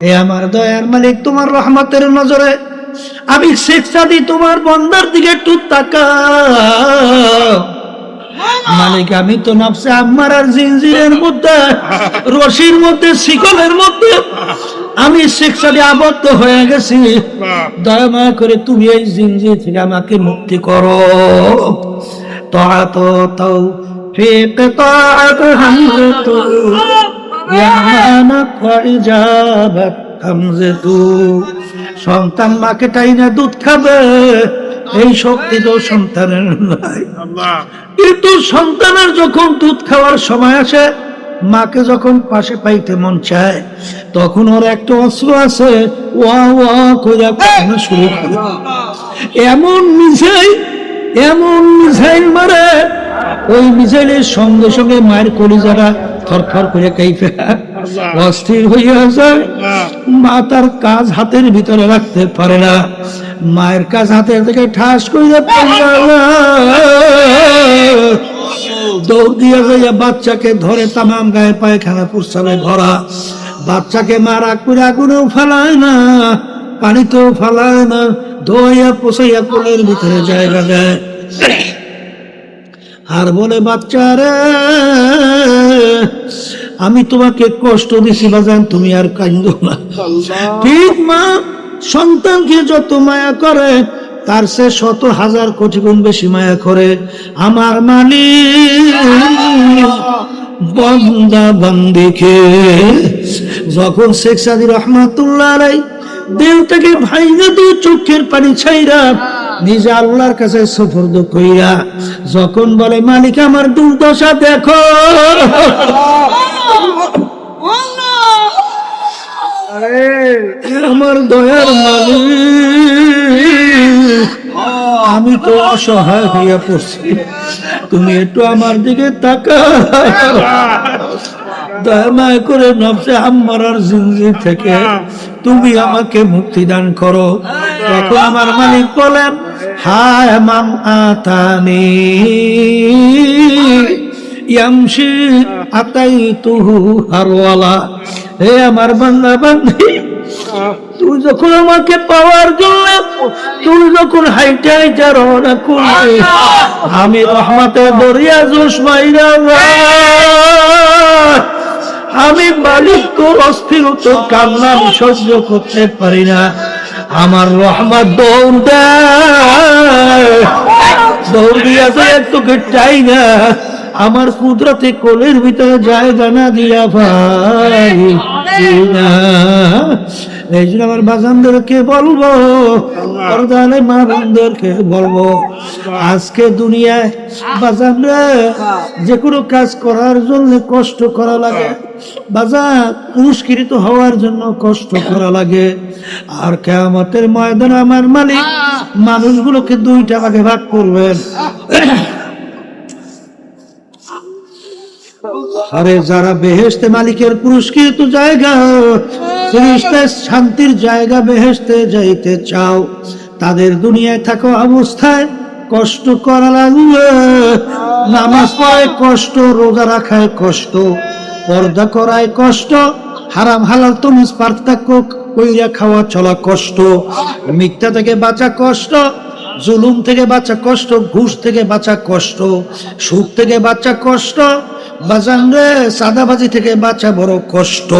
এ আমার দয়ার মালিক, তোমার রহমতের নজরে আমি শেখ সাদি তোমার বন্দার দিকে একটু তাকাও। মালিক, আমি তো নফসে আম্মার আর জিনজিরের মধ্যে, রশির মধ্যে, শিকলের মধ্যে আমি শেখ সাদি আবদ্ধ হয়ে গেছি। দয়া মায়া করে তুমি এই জিনজির থেকে আমাকে মুক্তি করো। তাআত তাওফীক তাআত হামদু ইয়া মানাক ওয়া ইজাবাত হামজতু। সন্তান মাকে টাইনা দুধ খাবে, এই শক্তি তো সন্তানের নাই। কিন্তু সন্তানের যখন দুধ খাওয়ার সময় আসে, মাকে যখন পাশে পাইতে মন চায়, তখন ওর একটা অস্ত্র আছে, ওয়া ওয়া করে কান্না শুরু করে। এমন মিসাইল মারে, ওই মিসাইলের সঙ্গে সঙ্গে মায়ের কলিজারা থরথর করে কাঁপে অস্থির হইয়া যায়। মা তার কাজ হাতের ভিতরে রাখতে পারে না, মায়ের কাজ হাতের থেকে ঠাস করে দৌড় দিয়ে যাইয়া বাচ্চাকে ধরে, তামাম গায়ে পায়খানা প্রস্রাবে ভরা বাচ্চাকে মা রাগ করে আগুনেও ফেলায় না, পানিতেও ফেলায় না, ধোয়া পোষাইয়া কোলের ভিতরে জায়গা দেয় আর বলে, বাচ্চারে আমি তোমাকে কষ্ট দিছি বাজান, তুমি আর কাঁদো না। ঠিক মা সন্তানকে যত মায়া করে, তার সে 100,000 কোটি গুণ বেশি মায়া করে আমার মালিক বান্দা বান্দিকে। যখন শেখ সাদি রহমাতুল্লাহ আলাইহি দিল থেকে ভাইঙ্গা দিয়ে চোখের পানি ছাইরা নিজে আল্লাহর কাছে সুপর্দ কইরা যখন বলে, মালিক আমার দুর্দশা দেখো, আমার দয়ার মালিক, আমি তো অসহায় হইয়া পড়ছি, তুমি একটু আমার দিকে তাকাও, দয়া মায়া করে নফসে আম্মার আর জিনজির থেকে তুমি আমাকে মুক্তি দান করো। তখন আমার মালিক বলেন, হায় মান আতানি ইয়ামশি আতাইতুহু হারওয়ালা। হে আমার বান্দা বান্দি, তুই যখন আমাকে পাওয়ার জন্য তুই যখন হাইটা হাইটা রওনা করলি, আমি রহমতের দরিয়া জোশ মাইরা আমি মালিক তোর অস্থিরতা কান্না সহ্য করতে পারি না। আমার রহমত দৌড় দেয়, দৌড় দিয়া যায় তোকে চাই না, আমার কুদরতে কোলের ভিতরে জায়গা না দিয়া ভাই না। এই জন্য আমার বাজানদেরকে বলবো, পর্দালে মা বোনদেরকে বলবো, আজকে দুনিয়ায় বাজানরা যে কোনো কাজ করার জন্য কষ্ট করা লাগে, বাজার পুরস্কৃত হওয়ার জন্য কষ্ট করা লাগে। আর কিয়ামতের ময়দানে আমার মালিক মানুষগুলোকে 2টা ভাগে ভাগ করবেন। আরে যারা বেহেশতে মালিকের পুরস্কৃত জায়গা, শান্তির জায়গা বেহেশতে যাইতে চাও, তাদের দুনিয়ায় থাকা অবস্থায় কষ্ট করা লাগবে। নামাজ পড়ায় কষ্ট, রোজা রাখায় কষ্ট, পর্দা করায় কষ্ট, হারাম হালাল তমিজ পার্থক্য কইরা খাওয়া চলা কষ্ট, মিথ্যা থেকে বাঁচা কষ্ট, জুলুম থেকে বাঁচা কষ্ট, ঘুষ থেকে বাঁচা কষ্ট, সুদ থেকে বাঁচা কষ্ট, বাজান রে সাদাবাজি থেকে বাঁচা বড় কষ্ট,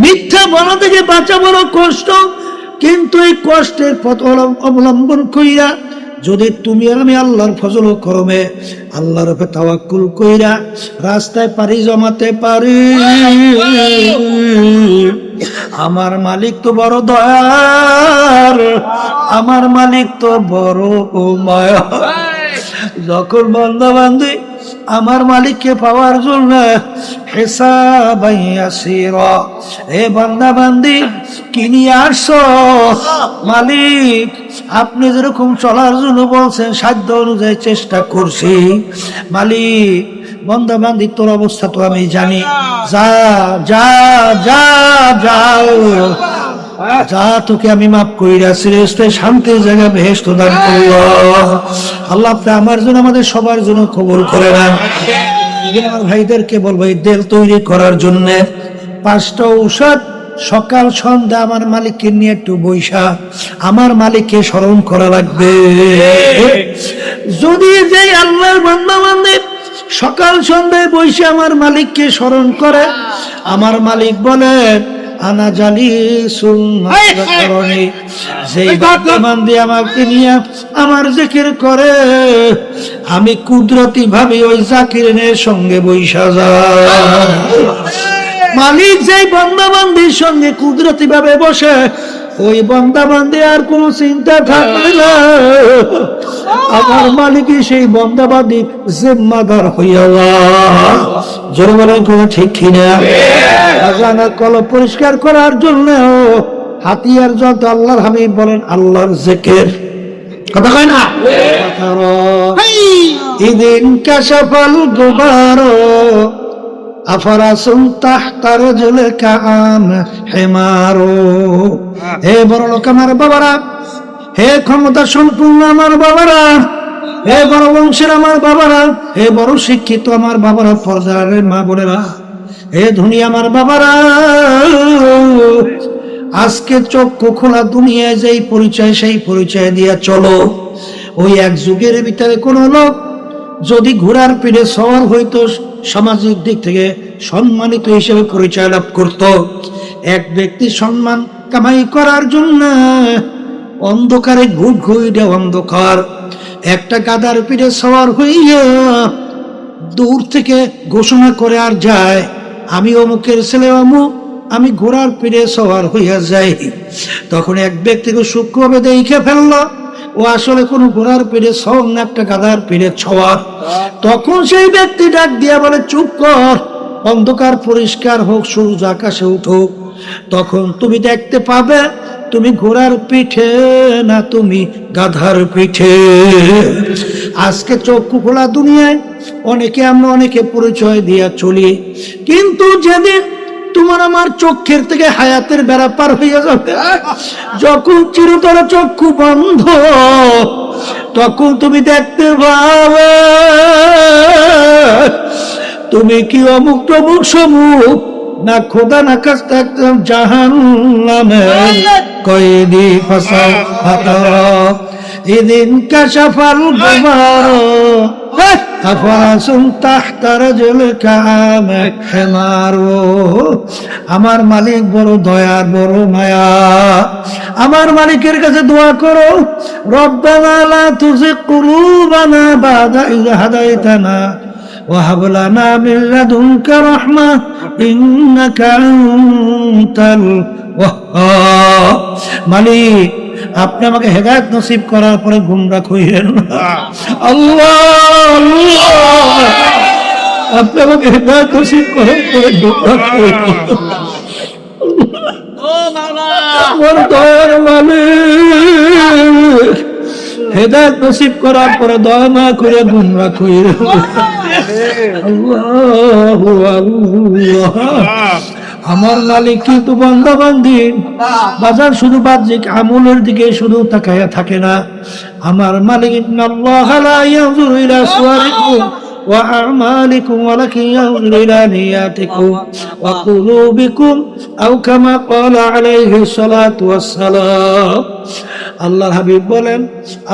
মিথ্যা বলা থেকে বাঁচা বড় কষ্ট। কিন্তু এই কষ্টের পথ অবলম্বন কইরা যদি তুমি আর আমি আল্লাহর ফজল ও করমে আল্লাহর উপরে তাওয়াক্কুল কইরা রাস্তায় পাড়ি জমাতে পারি, আমার মালিক তো বড় দয়ার, আমার মালিক তো বড় মায়া। যখন বান্দা বান্দি আমার মালিককে পাওয়ার জন্য হিসাবাই ইয়াসিরা, এ বান্দা বান্দি কি নিয়ে আসছো? মালিক আপনি যেরকম চলার জন্য বলছেন সাধ্য অনুযায়ী চেষ্টা করছি। মালিক বান্দা বান্দি তোর অবস্থা তো আমি জানি, যা যা যা যাও যা, তোকে আমি মাফ কইরা সিরেস্তে শান্তির জায়গা বেহেশত দান করো। আল্লাহ আপনি আমার জন্য আমাদের সবার জন্য কবুল করে নেন। আমার ভাইদেরকে বলবো এই দেল তৈরি করার জন্য 5টা ঔষধ সকাল সন্ধ্যা আমার মালিককে নিয়ে একটু বৈশা আমার মালিককে স্মরণ করা লাগবে। যদি যে আল্লাহর বান্দা বান্দী সকাল সন্ধ্যায় বৈশা আমার মালিককে স্মরণ করে, আমার মালিক বলেন আনা জালিসুন মাযকারনি, যেই বান্দা বান্দী আমাকে নিয়ে আমার জিকির করে আমি কুদরতি ভাবে ওই জাকিরের সঙ্গে বৈশা যাই। মালিক যেই বান্দা বান্দির সঙ্গে কুদরতি ভাবে বসে ওই বান্দা বান্দি আর কোন চিন্তা থাকবে না, আমার মালিকই সেই বান্দা বান্দি জিম্মাদার হইয়া যায়। জোরে বলেন কথা ঠিক কিনা? আজানের কলব পরিষ্কার করার জন্য হাতিয়ার যত আল্লাহর হাবিব বলেন আল্লাহর জিকির, কথা কয় না? ইদিন কাশাফাল গুবার আফরাসুন তাহতার জুলকা আম হিমারো। হে বড় লোক আমার বাবারা, হে ক্ষমতা সম্পূর্ণ আমার বাবারা, হে বড় বংশের আমার বাবারা, হে বড় শিক্ষিত আমার বাবারা, পর্দার মা বোনেরা, হে ধনী আমার বাবারা, আজকে চক্ষু খোলা দুনিয়ায় যেই পরিচয় সেই পরিচয় দিয়ে চলো। ওই এক যুগের ভিতরে কোন লোক যদি ঘোড়ার পিঠে সওয়ার হইতো সামাজিক দিক থেকে সম্মানিত হিসেবে পরিচয় লাভ করত। এক ব্যক্তি সম্মান কামাই করার জন্য অন্ধকারে ঘুট ঘুইটে অন্ধকার একটা গাধার পিঠে সওয়ার হইয়া দূর থেকে ঘোষণা করে আর যায় আমি অমুকের ছেলে অমুক, আমি ঘোড়ার পিঠে সওয়ার হইয়া যাই। তখন এক ব্যক্তিকে সূক্ষ্মভাবে দেখে ফেললো ও আসলে কোন ঘোড়ার পিঠে সওয়ার না, একটা গাধার পিঠে সওয়ার। তখন সেই ব্যক্তি ডাক দিয়া বলে চুপ কর, অন্ধকার পরিষ্কার হোক, সূর্য আকাশে উঠুক, তখন তুমি দেখতে পাবে তুমি ঘোড়ার পিঠে না তুমি গাধার পিঠে। আজকে চক্ষু খোলা দুনিয়ায় অনেকে আমরা অনেকে পরিচয় দিয়া চলি, কিন্তু যেদিন তোমার আমার চোখের থেকে হায়াতের বেড়া পার হইয়া যাবে, যখন চিরতর চক্ষু বন্ধ, তখন তুমি দেখতে পাবে তুমি কি অমুক তমুক সমুক না খোদা না কাছ একদম জাহান্নামে কয়েদি ফাঁসা হাতা। ইদিন কাশাফাল গুবার আফরাসুন তাহতা রাজুলিকা আম হিমারু। আমার মালিক বড় দয়ার, বড় মায়া। আমার মালিকের কাছে দোয়া করো, রব্বানা লা তুযিগ কুলুবানা বাদা ইয হাদাইতানা ওয়া হাব লানা মিন লাদুনকা রাহমা ইন্নাকা আনতাল ওয়াহ্হাব। মালিক আপনি আমাকে হেদায়েত নসিব করার পরে গুমরাহ কইরেন না। আল্লাহ আপনি আমাকে হেদায়েত নসিব করার পরে গুমরাহ কইরেন না। আমার দয়ার মালিক হেদায়েত নসিব করার পরে দয়া না করে গুমরাহ কইরেন না। আল্লাহু আল্লাহ। আমার মালিক কিন্তু বান্দা বান্দি বাজার শুধু বাহ্যিক আমলের দিকে শুধু তাকায়া থাকে না। আমার মালিক ইন্নাল্লাহা লা ইয়ানজুরু ইলা সুওয়ারিকুম ওয়া আমালিকুম ওয়ালাকিন ইয়ানজুরু ইলা নিয়াতিকুম ওয়া কুলুবিকুম আও কামা ক্বালা আলাইহিস সালাতু ওয়াস সালাম। আল্লাহর হাবিব বলেন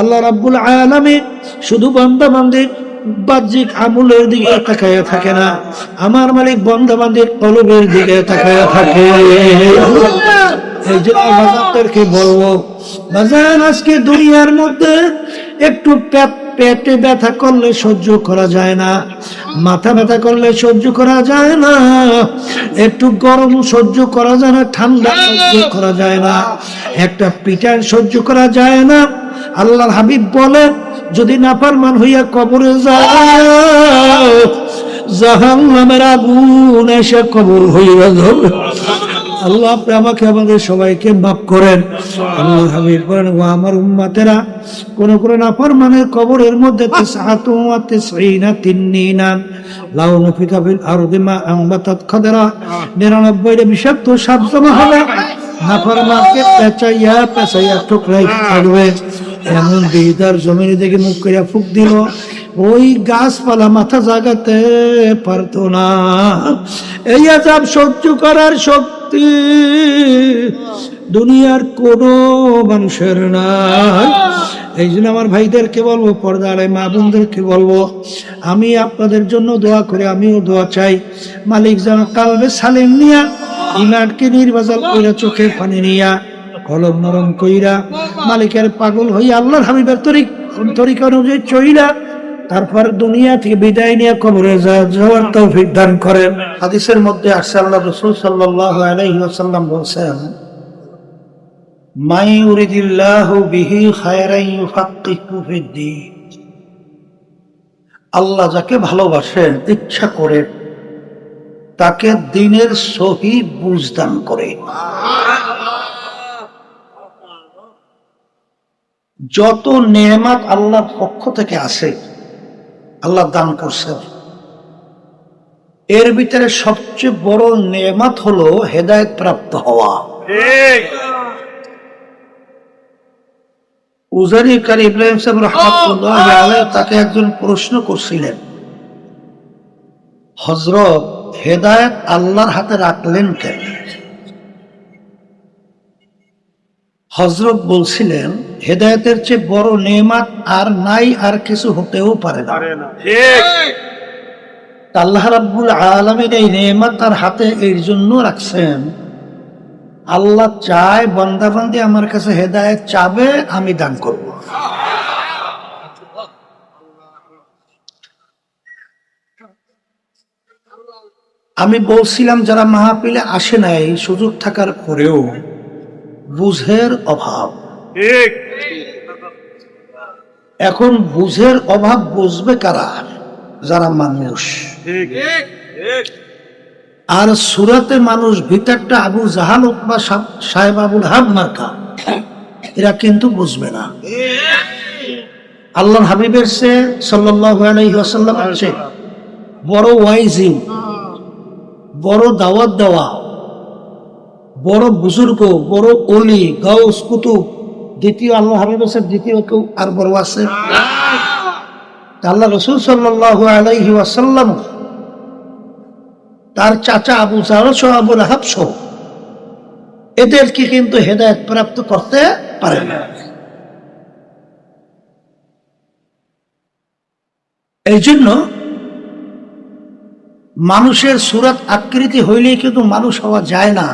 আল্লাহ রাব্বুল আলামিন শুধু বান্দা বান্দির বাহ্যিক আমলের দিকে তাকায়া থাকে না, আমার মালিক বান্দা বান্দির কলবের দিকে তাকায়া থাকে। এই জন্য বাজারকে বলবো, বাজার আজকে দুনিয়ার মধ্যে একটু পেটে ব্যথা করলে সহ্য করা যায় না, মাথা ব্যথা করলে সহ্য করা যায় না, একটু গরম সহ্য করা যায় না, ঠান্ডা সহ্য করা যায় না, একটা পিটান সহ্য করা যায় না। আল্লাহর হাবিব বলে যদি নাফরমান হইয়া কবরে যাও জাহান্নামের আগুন এসে কবর হইয়া যাবে। আল্লাহ আপনি আমাকে আমাদের সবাইকে মাফ করেন। আল্লাহ হাবিব বলেন ও আমার উম্মতেরা কোন কোন নাফরমানের কবরের মধ্যে 99 লাউ নফিকা ফিল আরদি মা আমবাতাত খাদরা 99টা বিষাক্ত সাপ জমা হবে, নাফরমানকে পেঁচাইয়া টুকরাই থাকবে। এমন দিদার জমিনে দেখে মুখ করে ফুক দিল, ওই গাছপালা মাথা জাগাতে পারতো না। এই আযাব সহ্য করার শক্তি শক্তি দুনিয়ার কোন মানুষের নাই। এই জন্য আমার ভাইদেরকে বলবো, পর্দার মা বোনদেরকে বলবো, আমি আপনাদের জন্য দোয়া করে, আমিও দোয়া চাই, মালিক যেন কালবে সালিম নিয়া, ইমানকে নির্বাচন কইরা, চোখে পানি নিয়া, কলম নরম কইরা, মালিকের পাগল হইয়া আল্লাহর হাবিবের তরিকা অনুযায়ী চইরা, তারপর দুনিয়া থেকে বিদায় নিয়ে কবরে যাওয়ার তৌফিক দান করেন। হাদিসের মধ্যে আসছে, আল্লাহ রাসূল সাল্লাল্লাহু আলাইহি ওয়াসাল্লাম বলেছেন, মা ইউরিদিল্লাহু বিহি খায়রান ইউফাক্কিহু ফিদ্দীন। আল্লাহ যাকে ভালোবাসেন, ইচ্ছা করেন, তাকে দ্বীনের সহি বুঝ দান করে। যত নেয়ামত আল্লাহর পক্ষ থেকে আসে, আল্লাহ দান করছেন, এর ভিতরে সবচেয়ে বড় নেয়ামত হলো হেদায়েত প্রাপ্ত হওয়া। উজারি কারি ইব্রাহিম সাহেব রাহমাতুল্লাহি আলাইহি, তাকে একজন প্রশ্ন করছিলেন, হযরত, হেদায়েত আল্লাহর হাতে রাখলেন কেন? হযরত বলছিলেন, হেদায়েতের চেয়ে বড় নেয়ামত আর নাই, আর কিছু হতেও পারে না। আল্লাহ রাব্বুল আলামিন এই নেয়ামত তার হাতে এর জন্য রাখছেন, আল্লাহ চায় বান্দা বান্দি আমার কাছে হেদায়েত চাবে, আমি দান করব। আমি বলছিলাম, যারা মাহফিলে আসে নাই, সুযোগ থাকার পরেও বুঝের অভাব। এখন বুঝের অভাব বুঝবে কারা? যারা মানুষ। আর সুরাতে মানুষ ভিতরটা আবু জাহাল, উতবা সাহেব আবুল হাব মার্কা, এরা কিন্তু বুঝবে না। আল্লাহর হাবিবের সে সাল্লাল্লাহু আলাইহি ওয়াসাল্লাম আছে বড় ওয়াইজি, বড় দাওয়াত দেওয়া, বড় বুজুর্গ, বড় ওলি, গাউস, কুতুব, দ্বিতীয় আল্লাহ হাবিব আছে, দ্বিতীয় কেউ আর বড় আছে? আল্লাহ রাসূল সাল্লাল্লাহু আলাইহি ওয়াসাল্লাম তার চাচা আবু জাহল সহ, আবু লাহাব সহ, এদেরকে কিন্তু হেদায়েত প্রাপ্ত করতে পারে না। এই জন্য মানুষের সুরাত আকৃতি হইলেই কিন্তু মানুষ হওয়া যায় না।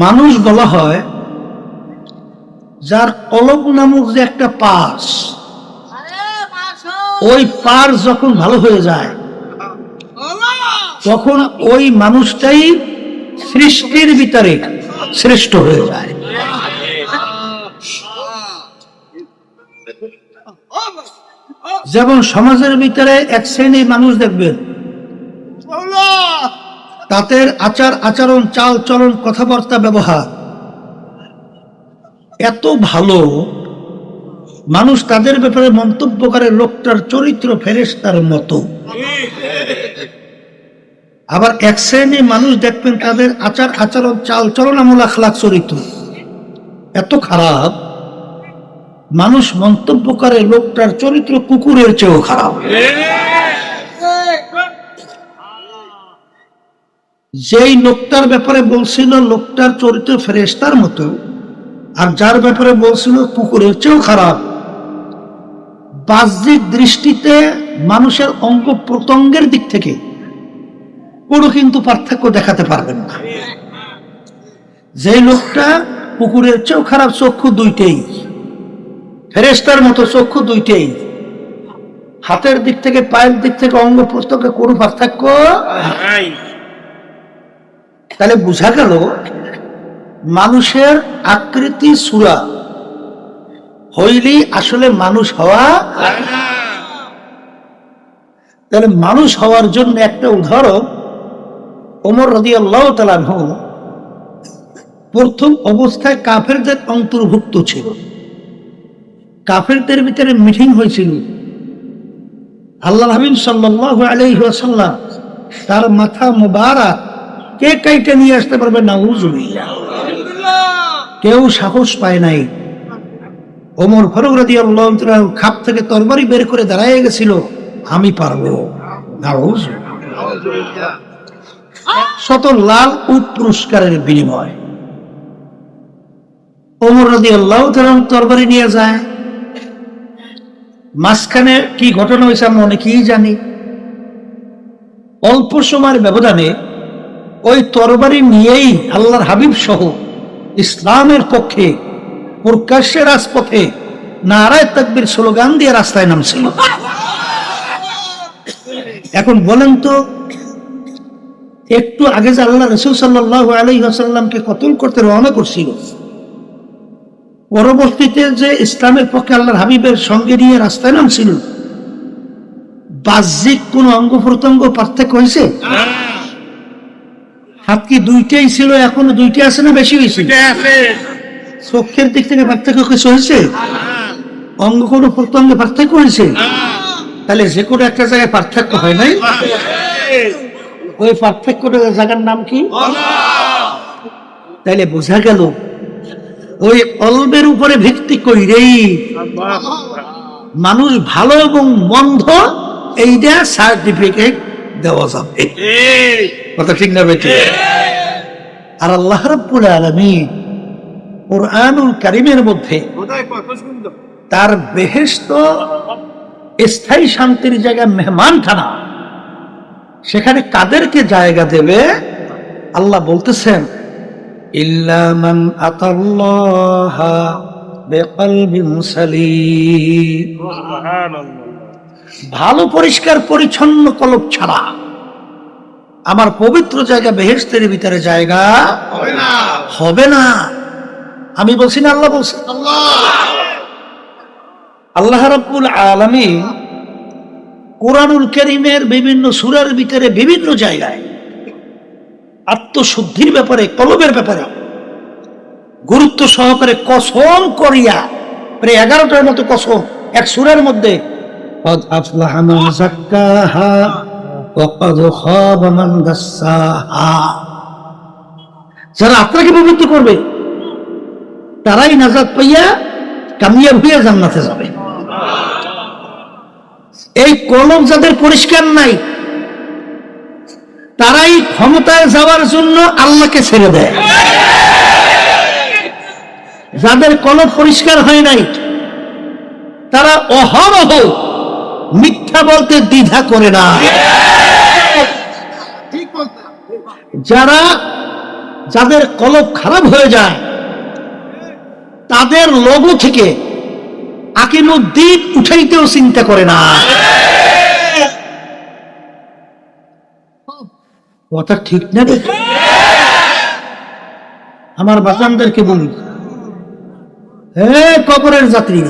মানুষ বলা হয় যার কলব নামক যে একটা পাশ, ওই পার যখন ভালো হয়ে যায়, তখন ওই মানুষটাই সৃষ্টির ভিতরে শ্রেষ্ঠ হয়ে যায়। যেমন সমাজের ভিতরে এক শ্রেণীর মানুষ দেখবেন, তাদের আচার আচরণ, চাল চলন, কথাবার্তা, ব্যবহার এত ভালো, মানুষ তাদের ব্যাপারে মন্তব্য করে লোকটার চরিত্র ফেরেশতার মতো। আবার এক শ্রেণীর মানুষ দেখবেন, তাদের আচার আচরণ, চাল চলন, আমল আখলাক, চরিত্র এত খারাপ, মানুষ মন্তব্য করে লোকটার চরিত্র কুকুরের চেয়েও খারাপ। যেই লোকটার ব্যাপারে বলছিল লোকটার চরিত্র ফেরেশতার মতো, আর যার ব্যাপারে বলছিল কুকুরের চেয়েও খারাপ, বাহ্যিক দৃষ্টিতে মানুষের অঙ্গ প্রত্যঙ্গের দিক থেকে কোনো কিন্তু পার্থক্য দেখাতে পারবেন না। যে লোকটা কুকুরের চেয়েও খারাপ, চক্ষু দুইটাই, ফেরেশতার মতো চক্ষু দুইটাই, হাতের দিক থেকে, পায়ের দিক থেকে, অঙ্গ প্রত্যঙ্গে কোনো পার্থক্য নাই। তাহলে বোঝা গেল মানুষের আকৃতি সূরা হইলেই আসলে মানুষ হওয়া। তাহলে মানুষ হওয়ার জন্য একটা উদাহরণ, ওমর রাদিয়াল্লাহু তাআলা আনহু প্রথম অবস্থায় কাফেরদের অন্তর্ভুক্ত ছিল। কাফেরদের ভিতরে মিটিং হয়েছিল, আল্লাহর হাবিব সাল্লাল্লাহু আলাইহি ওয়াসাল্লাম তার মাথা মুবারক কে কাইটা নিয়ে আসতে পারবে? নাউযুবিল্লাহ। কেউ সাহস পায় নাই। ওমর ফারুক রাদিয়াল্লাহু তাআলা খাপ থেকে তরবারি বের করে দাঁড়ায় গেছিল, আমি পারবো। নাউযুবিল্লাহ। শত লাল উট পুরস্কারের বিনিময়। ওমর রাদিয়াল্লাহু তাআলা তরবারি নিয়ে যায়। মাঝখানে কি ঘটনা হয়েছে আমরা অনেকেই জানি। অল্প সময়ের ব্যবধানে ওই তরবারি নিয়েই আল্লাহর হাবিব সহ ইসলামের পক্ষে প্রকাশ্যে রাজপথে নারায়ে তাকবীর স্লোগান দিয়ে রাস্তায় নামছিল। এখন বলেন তো, একটু আগে যে আল্লাহ রাসূল সাল্লাল্লাহু আলাইহি ওয়াসাল্লামকে কতল করতে রওনা করছিল, পরবর্তীতে যে ইসলামের পক্ষে আল্লাহর হাবিবের সঙ্গে নিয়ে রাস্তায় নামছিল, বাহ্যিক কোন অঙ্গ প্রত্যঙ্গ পার্থক্য হয়েছে? হাত কি দুইটাই ছিল, এখন দুইটা আছে না বেশি হয়েছে? চোখের দিক থেকে পার্থক্য কিছু হয়েছে? অঙ্গ কোন প্রত্যঙ্গে পার্থক্য হয়েছে? তাহলে যে কোনো একটা জায়গায় পার্থক্য হয় নাই, ওই পার্থক্যটা জায়গার নাম কি? তাইলে বোঝা গেল ওই কলবের উপরে ভিত্তি কইরেই মানুষ ভালো এবং মন্দ এইটা সার্টিফিকেট দেওয়া যাবে। কথা ঠিক না বেঠিক? আর আল্লাহ রাব্বুল আলামিন কুরআনুল কারীমের মধ্যে তার বেহেশত স্থায়ী শান্তির জায়গা মেহমানখানা, সেখানে কাদেরকে জায়গা দেবে আল্লাহ বলতেছেন, ইল্লা মান আতাল্লাহা বিকলবিন সালিম। ভালো পরিষ্কার পরিচ্ছন্ন কলব ছাড়া আমার পবিত্র জায়গা বেহেশতের ভিতরে জায়গা হবে না। আমি বলছি না, আল্লাহ বলছে। আল্লাহ রাব্বুল আলামিন কুরআনুল কারীমের বিভিন্ন সূরার ভিতরে বিভিন্ন জায়গায় আত্মশুদ্ধির ব্যাপারে, কলবের ব্যাপারে গুরুত্ব সহকারে কসম করিয়া প্রায় 11টার মতো কসম এক সূরার মধ্যে, قد أفلح من زكاها وقد خاب من دساها, যারা আত্মাকে পবিত্র করবে তারাই নাজাত পাইয়া কামিয়াব হয়ে জান্নাতে যাবে। এই কলব যাদের পরিষ্কার নাই তারাই ক্ষমতায় যাওয়ার জন্য আল্লাহকে ছেড়ে দেয়। যাদের কলব পরিষ্কার হয় নাই তারা অহরহ মিথ্যা বলতে দ্বিধা করে না। যাদের কলব খারাপ হয়ে যায় তাদের লোগো থেকে আকিমুদ্দিন উঠাইতেও চিন্তা করে না। কথা ঠিক না? আমার বাজানদেরকে বলি, হে কবরের যাত্রী,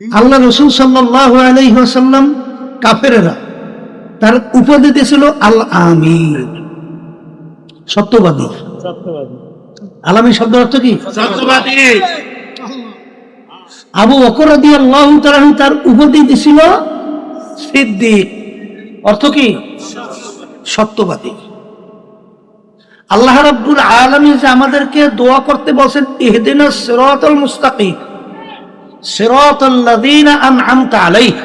আল্লাহ রাসূল সাল্লাল্লাহু আলাইহি ওয়াসাল্লাম কাফেরেরা তার উপাধি দিয়েছিল আল আমিন, সত্যবাদী। আলামী শব্দের অর্থ কি? সত্যবাদী। আবু বকর রাদিয়াল্লাহু তাআলা তার উপাধি দিয়েছিল সিদ্দিক, অর্থ কি? সত্যবাদী। আল্লাহ রাব্বুল আলামিন যে আমাদেরকে দোয়া করতে বলেন, ইহদিনাস সিরাতাল মুস্তাকিম সিরাতাল্লাযীনা আন'আমতা আলাইহিম,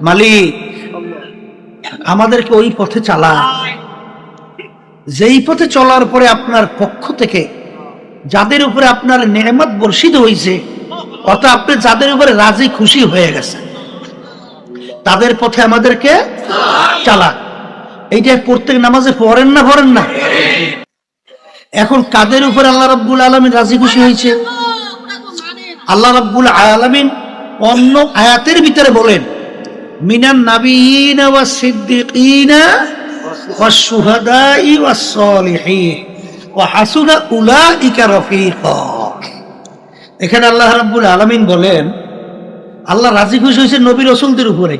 মালিক আমাদেরকে ওই পথে চালা যেই পথে চলার পরে আপনার পক্ষ থেকে যাদের উপরে আপনার নেয়ামত বর্ষিত হয়েছে, অর্থাৎ আপনি যাদের উপরে রাজি খুশি হয়ে গেছেন তাদের পথে আমাদেরকে চালা। এইটা প্রত্যেক নামাজে পড়েন না? পড়েন না? এখন কাদের উপরে আল্লাহ রাব্বুল আলামিন রাজি খুশি হয়েছে? আল্লাহ রাব্বুল আলামিন অন্য আয়াতের ভিতরে বলেন, মিনান নাবিয়িনা ওয়াস সিদ্দিকিনা ওয়াস শুহাদাই ওয়াস সালিহিন ওয়া হাসুনা উলাইকা রাফিকা। এখানে আল্লাহ রাব্বুল আলামিন বলেন আল্লাহ রাজি খুশি হয়েছে নবী রাসূলদের উপরে,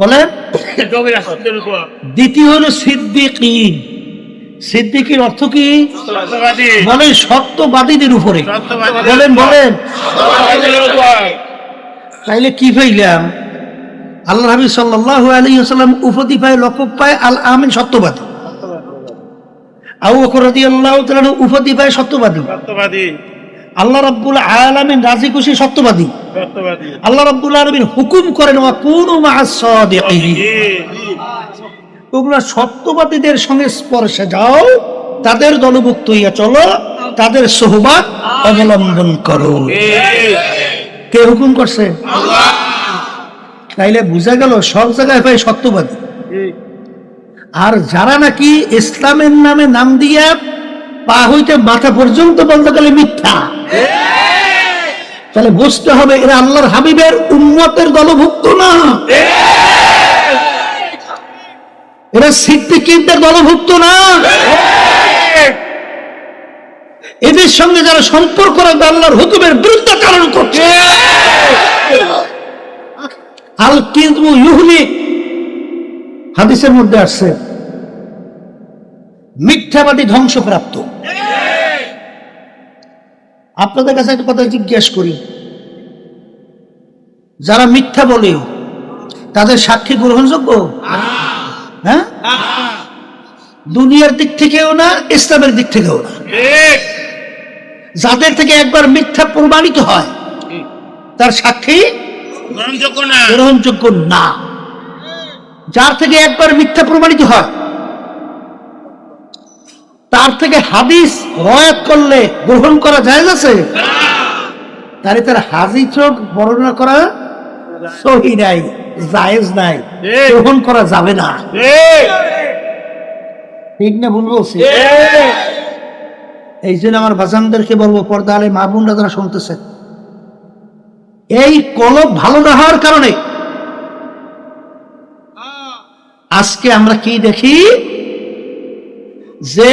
বলেন দ্বিতীয় হলো সিদ্দিকিন। সিদ্দিকের অর্থ কি? বলেন সত্যবাদীদের উপরে। বলেন বলেন। তাইলে কি পাইলাম? আল্লাহ হাবিব সাল্লাল্লাহু আলাইহি ওয়াসাল্লাম উপাধি পায়, লকব পায় আল আমিন, সত্যবাদী। আবু বকর রাদিয়াল্লাহু তাআলা উপাধি পায় সত্যবাদী। আল্লাহ রাব্বুল আলামিন রাজি খুশি সত্যবাদী। আল্লাহ রাব্বুল আলামিন হুকুম করেন ওয়া কুনু মা'আস সাদিকিন, তোমরা সত্যবাদীদের সঙ্গে স্পর্শে যাও, তাদের দলভুক্ত হইয়া চলো, তাদের সোহবত অবলম্বন করো। কে হুকুম করছে? আল্লাহ। তাইলে বুঝা গেল সব জায়গায় ভাই সত্যবাদী, আর যারা নাকি ইসলামের নামে নাম দিয়া পা হইতে মাথা পর্যন্ত বলতে গেলে মিথ্যা, তাহলে বুঝতে হবে এরা আল্লাহর হাবিবের উম্মতের দলভুক্ত না, এরা সিদ্দিকীদের দলভুক্ত না। এদের সঙ্গে যারা সম্পর্ক রাখবে আল্লাহর হুকুমের বিরুদ্ধাচরণ করছে। আল কিযবু ইউহলিক, হাদিসের মধ্যে আসছে মিথ্যাবাদী ধ্বংসপ্রাপ্ত। আপনাদের কাছে একটা কথা জিজ্ঞেস করি, যারা মিথ্যা বলে তাদের সাক্ষী গ্রহণযোগ্য? হ্যাঁ, দুনিয়ার দিক থেকেও না, ইসলামের দিক থেকেও না। যাদের থেকে একবার মিথ্যা প্রমাণিত হয় তার সাক্ষী গ্রহণযোগ্য না। যার থেকে একবার মিথ্যা প্রমাণিত হয় তার থেকে হাদিস রওয়ায়াত করলে গ্রহণ করা জায়েজ আছে, তারে তার হাদিস বর্ণনা করা সহিহ নাই, জায়েজ নাই, গ্রহণ করা যাবে না। ঠিক না ভুল বলছি? এই জন্য আমার বাজানদেরকে বলবো, পর্দা আলে মা বোনরা যারা শুনতেছে, এই কলব ভালো না হওয়ার কারণে আজকে আমরা কি দেখি যে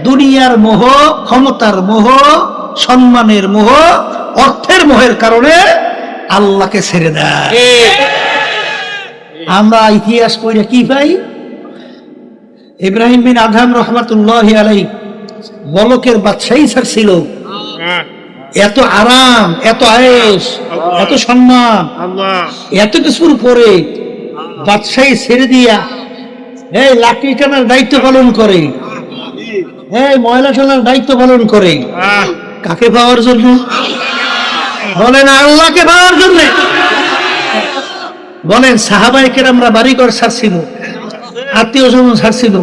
দুনিয়ার মোহ, ক্ষমতার মোহ, সম্মানের মোহ, অর্থের মোহের কারণে আল্লাহকে ছেড়ে দেয়। আমরা ইতিহাস পড়ে কি পাই? ইব্রাহিম বিন আদহাম রহমাতুল্লাহি আলাইহি বলকের বাদশাহী ছিল, এত আরাম, এত আয়েশ, এত সম্মান, এত কিছুর পরে বাদশাহী ছেড়ে দিয়া এই লাকড়ি টানার দায়িত্ব পালন করে, এই ময়লা টানার দায়িত্ব পালন করে, কাকে পাওয়ার জন্য? বলেন আল্লাহকে পাওয়ার জন্য। বলেন সাহাবায়ে কেরামরা বাড়িঘর ছাড়ছিল, আত্মীয় স্বজন ছাড়ছিল,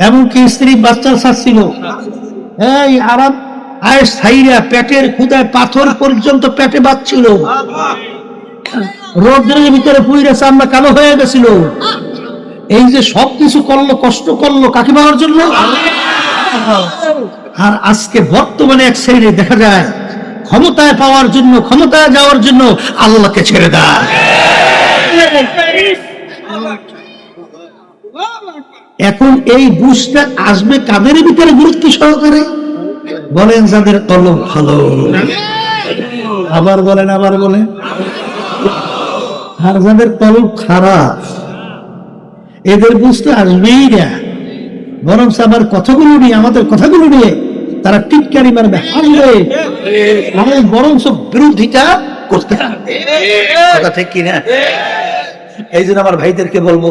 এমনকি স্ত্রী বাচ্চা ছাড়ছিল, এই আরাম আয়েশ ছাইরা পেটের ক্ষুধায় পাথর পর্যন্ত পেটে বাঁধছিল, রোদ্রের ভিতরে পুইরা চামড়া কালো হয়ে গেছিল। এই যে সব কিছু করলো, কষ্ট করলো, কাকে পাওয়ার জন্য? আর আজকে বর্তমানে এক শ্রেণী দেখা যায় ক্ষমতায় পাওয়ার জন্য, ক্ষমতায় যাওয়ার জন্য আল্লাহকে ছেড়ে দেয়। এখন এই বুঝটা আসবে কাদের ভিতরে গুরুত্ব সহকারে? বলেন যাদের কলব ভালো। আবার বলেন, আবার বলেন। আর যাদের কলব খারাপ এদের বুঝতে আসবেই না, বরং আমার কথাগুলো নিয়ে, আমাদের কথাগুলো নিয়ে তারা টিটকারি মারবে, হাসবে, বরং সব বিরোধিতা করতে থাকবে। কথা ঠিক কিনা? এই জন্য আমার ভাইদেরকে বলবো,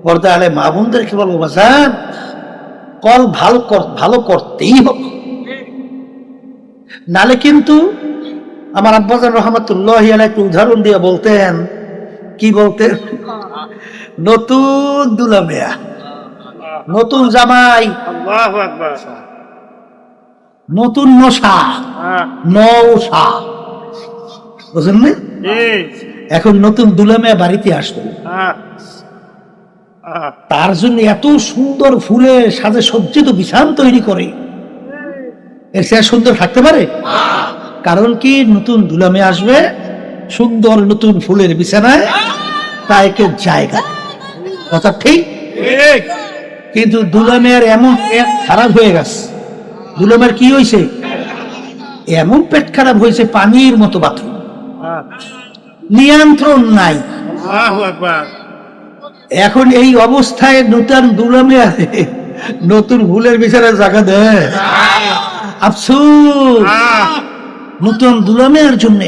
পর্দা আলে মা বোনদেরকে বলবো, বাজান কল ভালো করতেই হবে, নালে কিন্তু আমার আব্বাজান রহমাতুল্লাহি আলাইহি একটু উদাহরণ দিয়ে বলতেন, কি বলতেন? নতুন দুলামেয়া, নতুন জামাই, আল্লাহু আকবার, নতুন নশা, নৌশা, বুঝলেন না? এখন নতুন দুলামেয়া বাড়িতে আসবে, তার জন্য এত সুন্দর ফুলের সাজে সজ্জিত বিছান তৈরি করে, এর সে সুন্দর থাকতে পারে? কারণ কি, নতুন দুলামে আসবে, সুন্দর নতুন ফুলের বিছানায় তাইকে জায়গা। কথা ঠিক? কিন্তু দুলামের এমন পেট খারাপ হয়ে গেছে, দুলামের কি হয়েছে? এমন পেট খারাপ হয়েছে পানির মতো বাথরুম, নিয়ন্ত্রণ নাই। এখন এই অবস্থায় নতুন দুলামে নতুন ফুলের বিছানায় জায়গা দেয়? আফসোস, নতুন দুলামের জন্য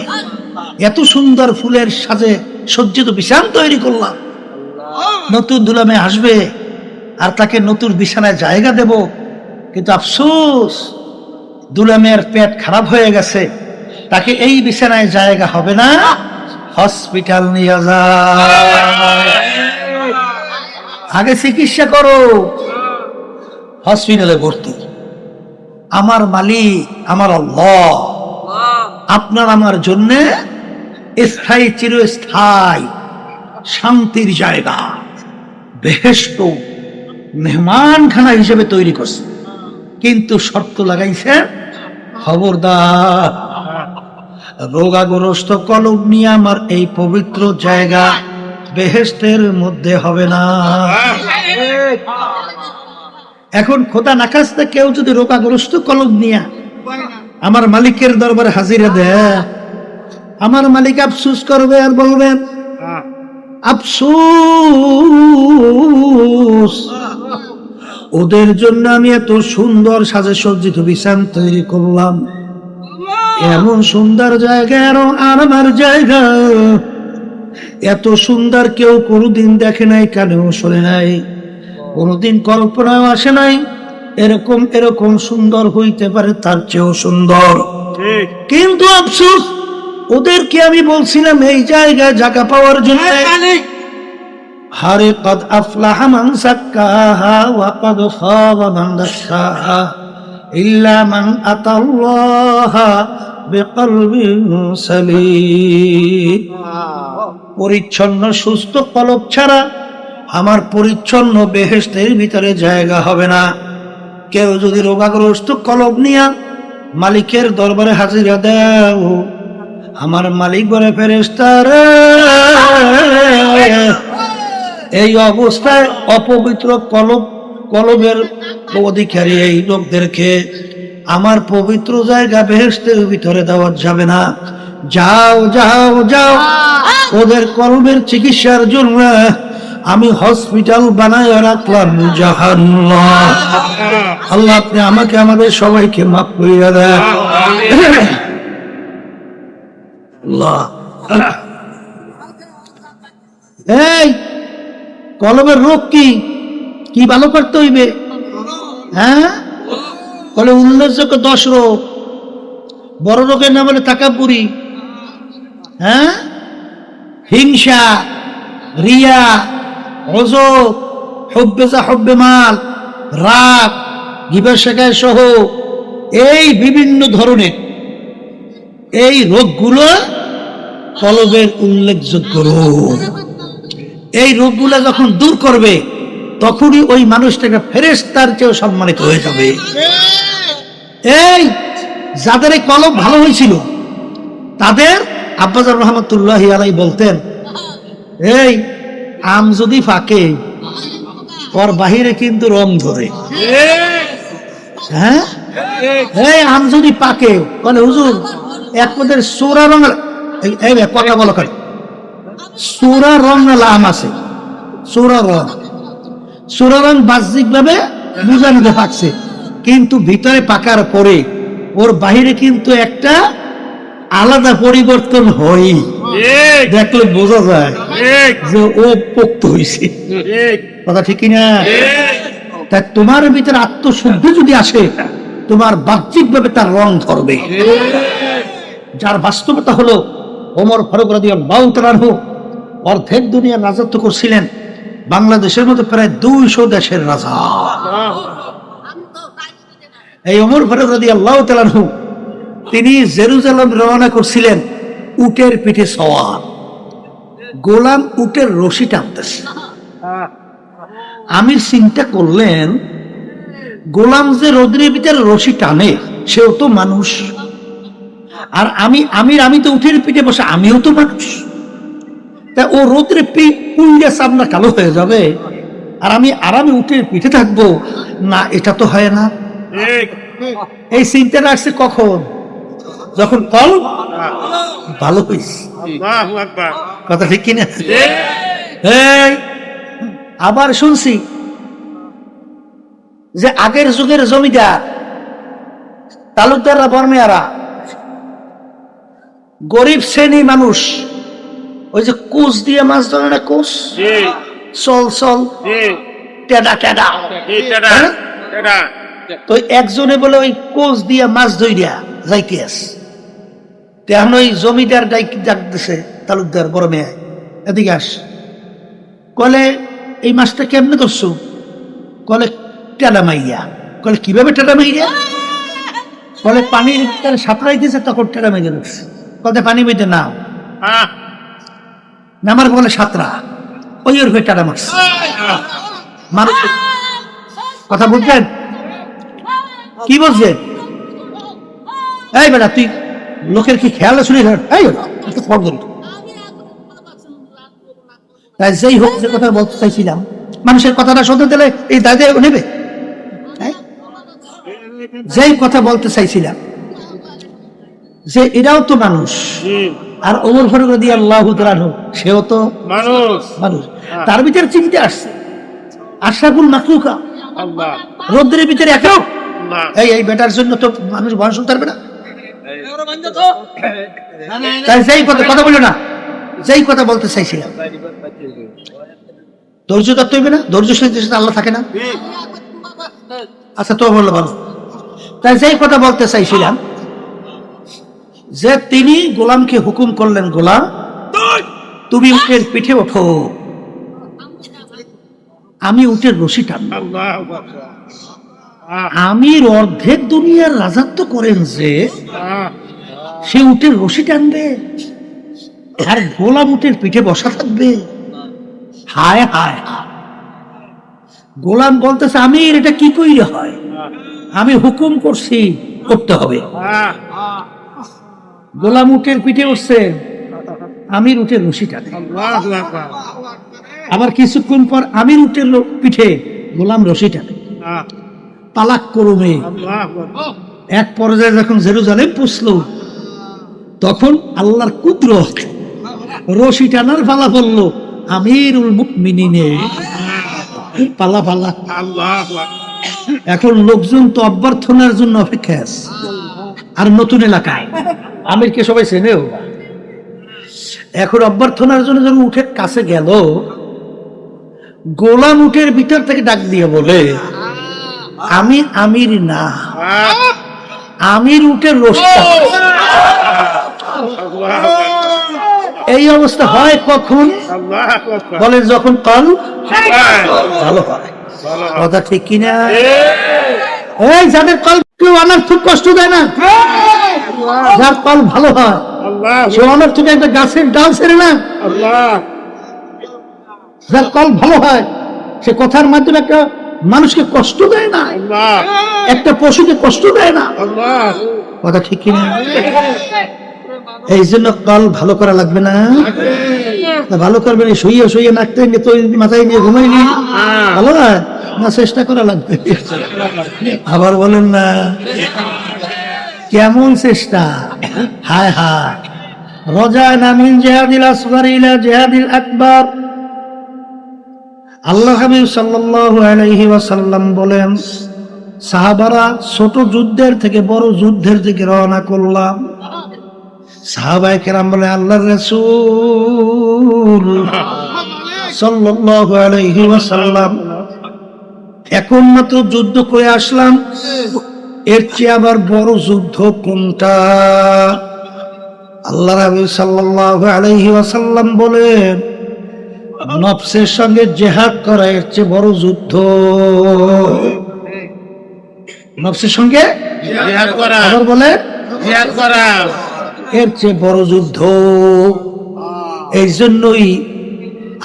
এত সুন্দর ফুলের সাজে সজ্জিত বিছান তৈরি করলাম, নতুন দুলামে আসবে আর তাকে নতুন বিছানায় জায়গা দেব, কিন্তু আফসোস দুলামের পেট খারাপ হয়ে গেছে, তাকে এই বিছানায় জায়গা হবে না, হসপিটাল নিয়ে যায়। আগে চিকিৎসা করো, হসপিটালে ভর্তি। আমার মালিক আমার আল্লাহ আপনার আমার জন্য স্থায়ী চিরস্থায়ী শান্তির জায়গা বেহেশত মেহমানখানা হিসেবে তৈরি করছে, কিন্তু শর্ত লাগাইছে, খবরদার রোগাগ্রস্ত কলব নিয়ে আমার এই পবিত্র জায়গা বেহেশতের মধ্যে হবে না। এখন খোদা নাকাস্তে কেউ যদি রোগাগ্রস্ত কলব নিয়ে আমার মালিকের দরবারে হাজিরা দেয়, আমার মালিক আফসোস করবে আর বলবেন, আফসোস ওদের জন্য আমি এত সুন্দর সাজে সজ্জিত বিছানা তৈরি করলাম, এমন সুন্দর জায়গা আর আমার জায়গা এত সুন্দর কেউ কোনোদিন দেখে নাই, কানেও শোনে নাই, কোনোদিন কল্পনাও আসে নাই এরকম এরকম সুন্দর হইতে পারে, তার চেয়েও সুন্দর। কিন্তু আফসোস ওদেরকে আমি বলছিলাম এই জায়গায় জায়গা পাওয়ার জন্য, হারে কদ আফলাহা মান যাক্কাহা ওয়া কদ খাবা মান দাসসাহা ইল্লা মান আতাল্লাহা বিকলবিন সালিম। পরিচ্ছন্ন সুস্থ কলব ছাড়া আমার পরিচ্ছন্ন বেহেশতের ভিতরে জায়গা হবে না। কেউ যদি রোগাগ্রস্ত কলব নিয়া মালিকের দরবারে হাজিরা দাও, আমার মালিক বলে, ফেরেশতারা এই অবস্থায় অপবিত্র কলবের অধিকারী এই লোকদেরকে আমার পবিত্র জায়গা বেহেশতের ভিতরে দেওয়া যাবে না। যাও যাও যাও, ওদের কলবের চিকিৎসার জন্য আমি হসপিটাল বানায় রাখলাম জাহান্নাম। আল্লাহ আপনি আমাকে আমাদের সবাইকে মাফ করিয়া দেন। এই কলবের রোগ কি কি ভালো করতে হইবে? হ্যাঁ, বলে উল্লেখযোগ্য 10 রোগ। বড় রোগের নাম বলে তাকাব্বুরি, হ্যাঁ, হিংসা, রিয়া, অজব, হুব্বে হুব্বে মাল, রাগ, গিবত শেখায় সহ এই বিভিন্ন ধরনের এই রোগগুলো কলবের উল্লেখযোগ্য রোগ। এই রোগগুলো যখন দূর করবে তখনই ওই মানুষটাকে ফেরেশতার চেয়েও সম্মানিত হয়ে যাবে। এই যাদের এই কলব ভালো হয়েছিল তাদের আব্বাজান রহমতুল্লাহি আলাইহি বলতেন, এই আম যদি ফাঁকে ওর বাহিরে কিন্তু রং ধরে। হ্যাঁ, এই আম যদি পাকে বলে হুজুর এক পদের সোরা রঙ, এই কথা বলো কেন, সোরা রং আম আছে, সোরা রং বাহ্যিক ভাবে বুঝানোতে পাকছে, কিন্তু ভিতরে পাকার পরে ওর বাহিরে কিন্তু একটা আলাদা পরিবর্তন হয়, দেখলে বোঝা যায় যে ও পোক্ত হয়েছে। কথা ঠিক কিনা? তাই তোমার ভিতরে আত্মশুদ্ধি যদি আসে তোমার বাহ্যিক ভাবে তার রং ধরবে। যার বাস্তবতা হলো ওমর ফারুক রাদিয়াল্লাহু তাআলা আনহু অর্ধেক দুনিয়ার রাজত্ব করছিলেন, বাংলাদেশের মতো প্রায় 200 দেশের রাজা। এই ওমর ফারুক রাদিয়াল্লাহু তাআলা আনহু তিনি জেরুজালেম রওনা করছিলেন, উটের পিঠে সওয়ার, গোলাম উটের রশি টানতেছে। আমির চিন্তা করলেন, গোলাম যে রোদ্রের ভিতরে রশি টানে সেও তো মানুষ, আর আমি তো উটের পিঠে বসে, আমিও তো মানুষ, তা ও রোদ্রে পুড়ে সামনা কালো হয়ে যাবে আর আমি আরামে উটের পিঠে থাকবো না, এটা তো হয় না। এই চিন্তাটা আসছে কখন? যখন কল ভালো হয়েছে। কথা ঠিক কিনা? আবার শুনছি যে আগের যুগের জমিদার তালুকদাররা, বর্মিয়ারা, গরিব শ্রেণী মানুষ, ওই যে কোচ দিয়ে মাছ ধরে না, কোচ, চল টেডা টেডা, তো একজনে বলে ওই কোচ দিয়ে মাছ ধরিয়া যাইতে আছে, তেমন ওই জমিদার ডাক দিছে, তালুকদার বড় মেয়ে, এদিকে আস। কলে এই মাছটা কেমনে ধরছো? কলে টেলা মাইয়া। কলে কিভাবে টেলা মাইয়া? কলে পানির ভিতরে সাঁতরাই দিয়েছে, তখন টেলা মাইয়া ধরছে। কলে পানি মধ্যে নাও, নামার বলে সাঁতরা, ওই ওর হয়ে টেলা মারছে। মানুষ কথা বুঝছেন? কি বলছেন? এই বেটা, তুই লোকের কি খেয়াল শুনি? তাই যেই হোক, যে কথা বলতে চাইছিলাম, মানুষের কথাটা শুনতে দিলে এই দায়িত্ব নেবে। যেই কথা বলতে চাইছিলাম যে এরাও তো মানুষ, আর ওমর ফারুক রাদিয়াল্লাহু তাআলা সেও তো মানুষ। তার ভিতরে চিন্তা আসছে, আশরাফুল মাখলুকা রোদ্রের ভিতরে একাও এই বেটার জন্য তো মানুষ ভয় শুনতে পারবে না। তাই যেই কথা বললো না, যেই কথা বলতে চাইছিলাম, ধৈর্য ধরতে হইবে না? ধৈর্য সাথে আল্লাহ থাকে না? আচ্ছা তো বললো ভালো। তাই যেই কথা বলতে চাইছিলাম যে তিনি গোলামকে হুকুম করলেন, গোলাম তুমি উটের পিঠে ওঠো, আমি উটের রশি টানব। আমির অর্ধেক দুনিয়ার রাজত্ব করেন যে সে উটের রশি টানবে, আর গোলাম উটের পিঠে বসা থাকবে? হায় হায় হায়। গোলাম বলতেছে, আমির এটা কি কইলে হয়? আমি হুকুম করছি, করতে হবে। গোলাম উটের পিঠে উঠছে, আমির উটের রশি টানে। আবার কিছুক্ষণ পর আমির উটের পিঠে, গোলাম রশি টানে। তালাক করবে। এক পর্যায়ে যখন জেরুজালেম পৌঁছলো, তখন আল্লাহর কুদরত, রশি টানার পালা পড়লো আমিরুল মুমিনিনের পালা পালা। এখন লোকজন তো অভ্যর্থনার জন্য অপেক্ষা আছে, আর নতুন এলাকায় আমিরকে সবাই চেনেও। এখন অভ্যর্থনার জন্য যখন উঠের কাছে গেল, গোলাম উঠের ভিতর থেকে ডাক দিয়ে বলে, আমি আমির না, আমির উঠের রশি। এই অবস্থা হয় কখন? বলে যখন কল ভালো হয়। কথা ঠিক কিনা? এই যাদের কল অনর্থক কষ্ট দেয় না, যার কল ভালো হয়, সে অনর্থক একটা গাছের ডাল ছেড়ে না। যার কল ভালো হয়, সে কথার মাধ্যমে একটা মানুষকে কষ্ট দেয় না, একটা পশুকে কষ্ট দেয় না। কথা ঠিক কিনা? এই জন্য কল ভালো করা লাগবে না? ভালো করবে না, শুয়ে শুয়ে নাকতে মাথায় নিয়ে ঘুমাইনি ভালো না? চেষ্টা করা লাগবে। আবার বলেন না, কেমন চেষ্টা? হায় হায়। রজানা মিন জিহাদিল আসগর ইলা জিহাদিল আকবার। আল্লাহ হাবিব সাল্লাল্লাহু আলাইহি ওয়াসাল্লাম বলেন, সাহাবারা ছোট যুদ্ধের থেকে বড় যুদ্ধের দিকে রওনা করলাম। সাহাবায়ে কেরাম বলে, আল্লাহর রাসূল সাল্লাল্লাহু আলাইহি ওয়াসাল্লাম, এখন মাত্র যুদ্ধ করে আসলাম, এর চেয়ে আবার বড় যুদ্ধ কোনটা? আল্লাহর হাবিব সাল্লাল্লাহু আলাইহি ওয়াসাল্লাম বলেন, নফসের সঙ্গে জিহাদ করা এর চেয়ে বড় যুদ্ধ। নফসের সঙ্গে জিহাদ করা, আবার বলে জিহাদ করা, এর চেয়ে বড় যুদ্ধ। এই জন্যই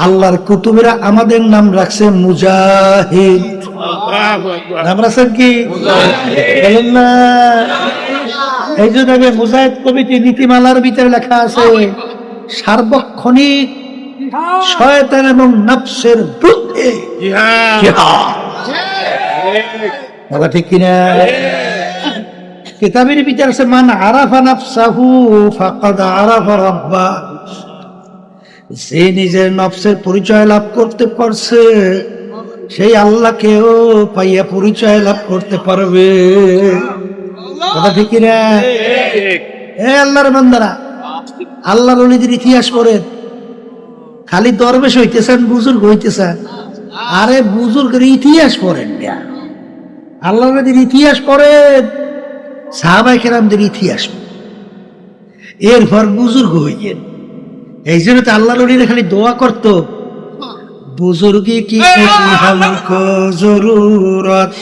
আল্লাহর কুতুবেরা আমাদের নাম রাখছে মুজাহিদ। নাম রাখছেন কি? বলেন না। এই জন্য মুজাহিদ কমিটি নীতিমালার ভিতরে লেখা আছে, সার্বক্ষণিক শয়তান এবং নফসের বিরুদ্ধে জিহাদ। ঠিক কিনা? কিতাবের ভিতরে আছে, মান আরাফা নাফসাহু ফাকাদ আরাফা রাব্বা। যে নিজের নফসের পরিচয় লাভ করতে পারছে, সেই আল্লাহকেও পাইয়া পরিচয় লাভ করতে পারবে। কথা ঠিক কিনা? হে আল্লাহর বান্দারা, আল্লাহর ওলিদের ইতিহাস পড়েন। খালি দরবেশ হইতেছেন, বুজুর্গ হইতেছেন, আরে বুজুর্গের ইতিহাস পড়েন না, আল্লাহর ওলিদের ইতিহাস পড়েন, সাহাবায়ে কেরামদের ইতিহাস। এরপর বুজুর্গ হইয়েন। এই জন্য তো আল্লাহর ওলিরা খালি দোয়া করতো, বুজুর্গি কি নেহি হামকো জরুরত,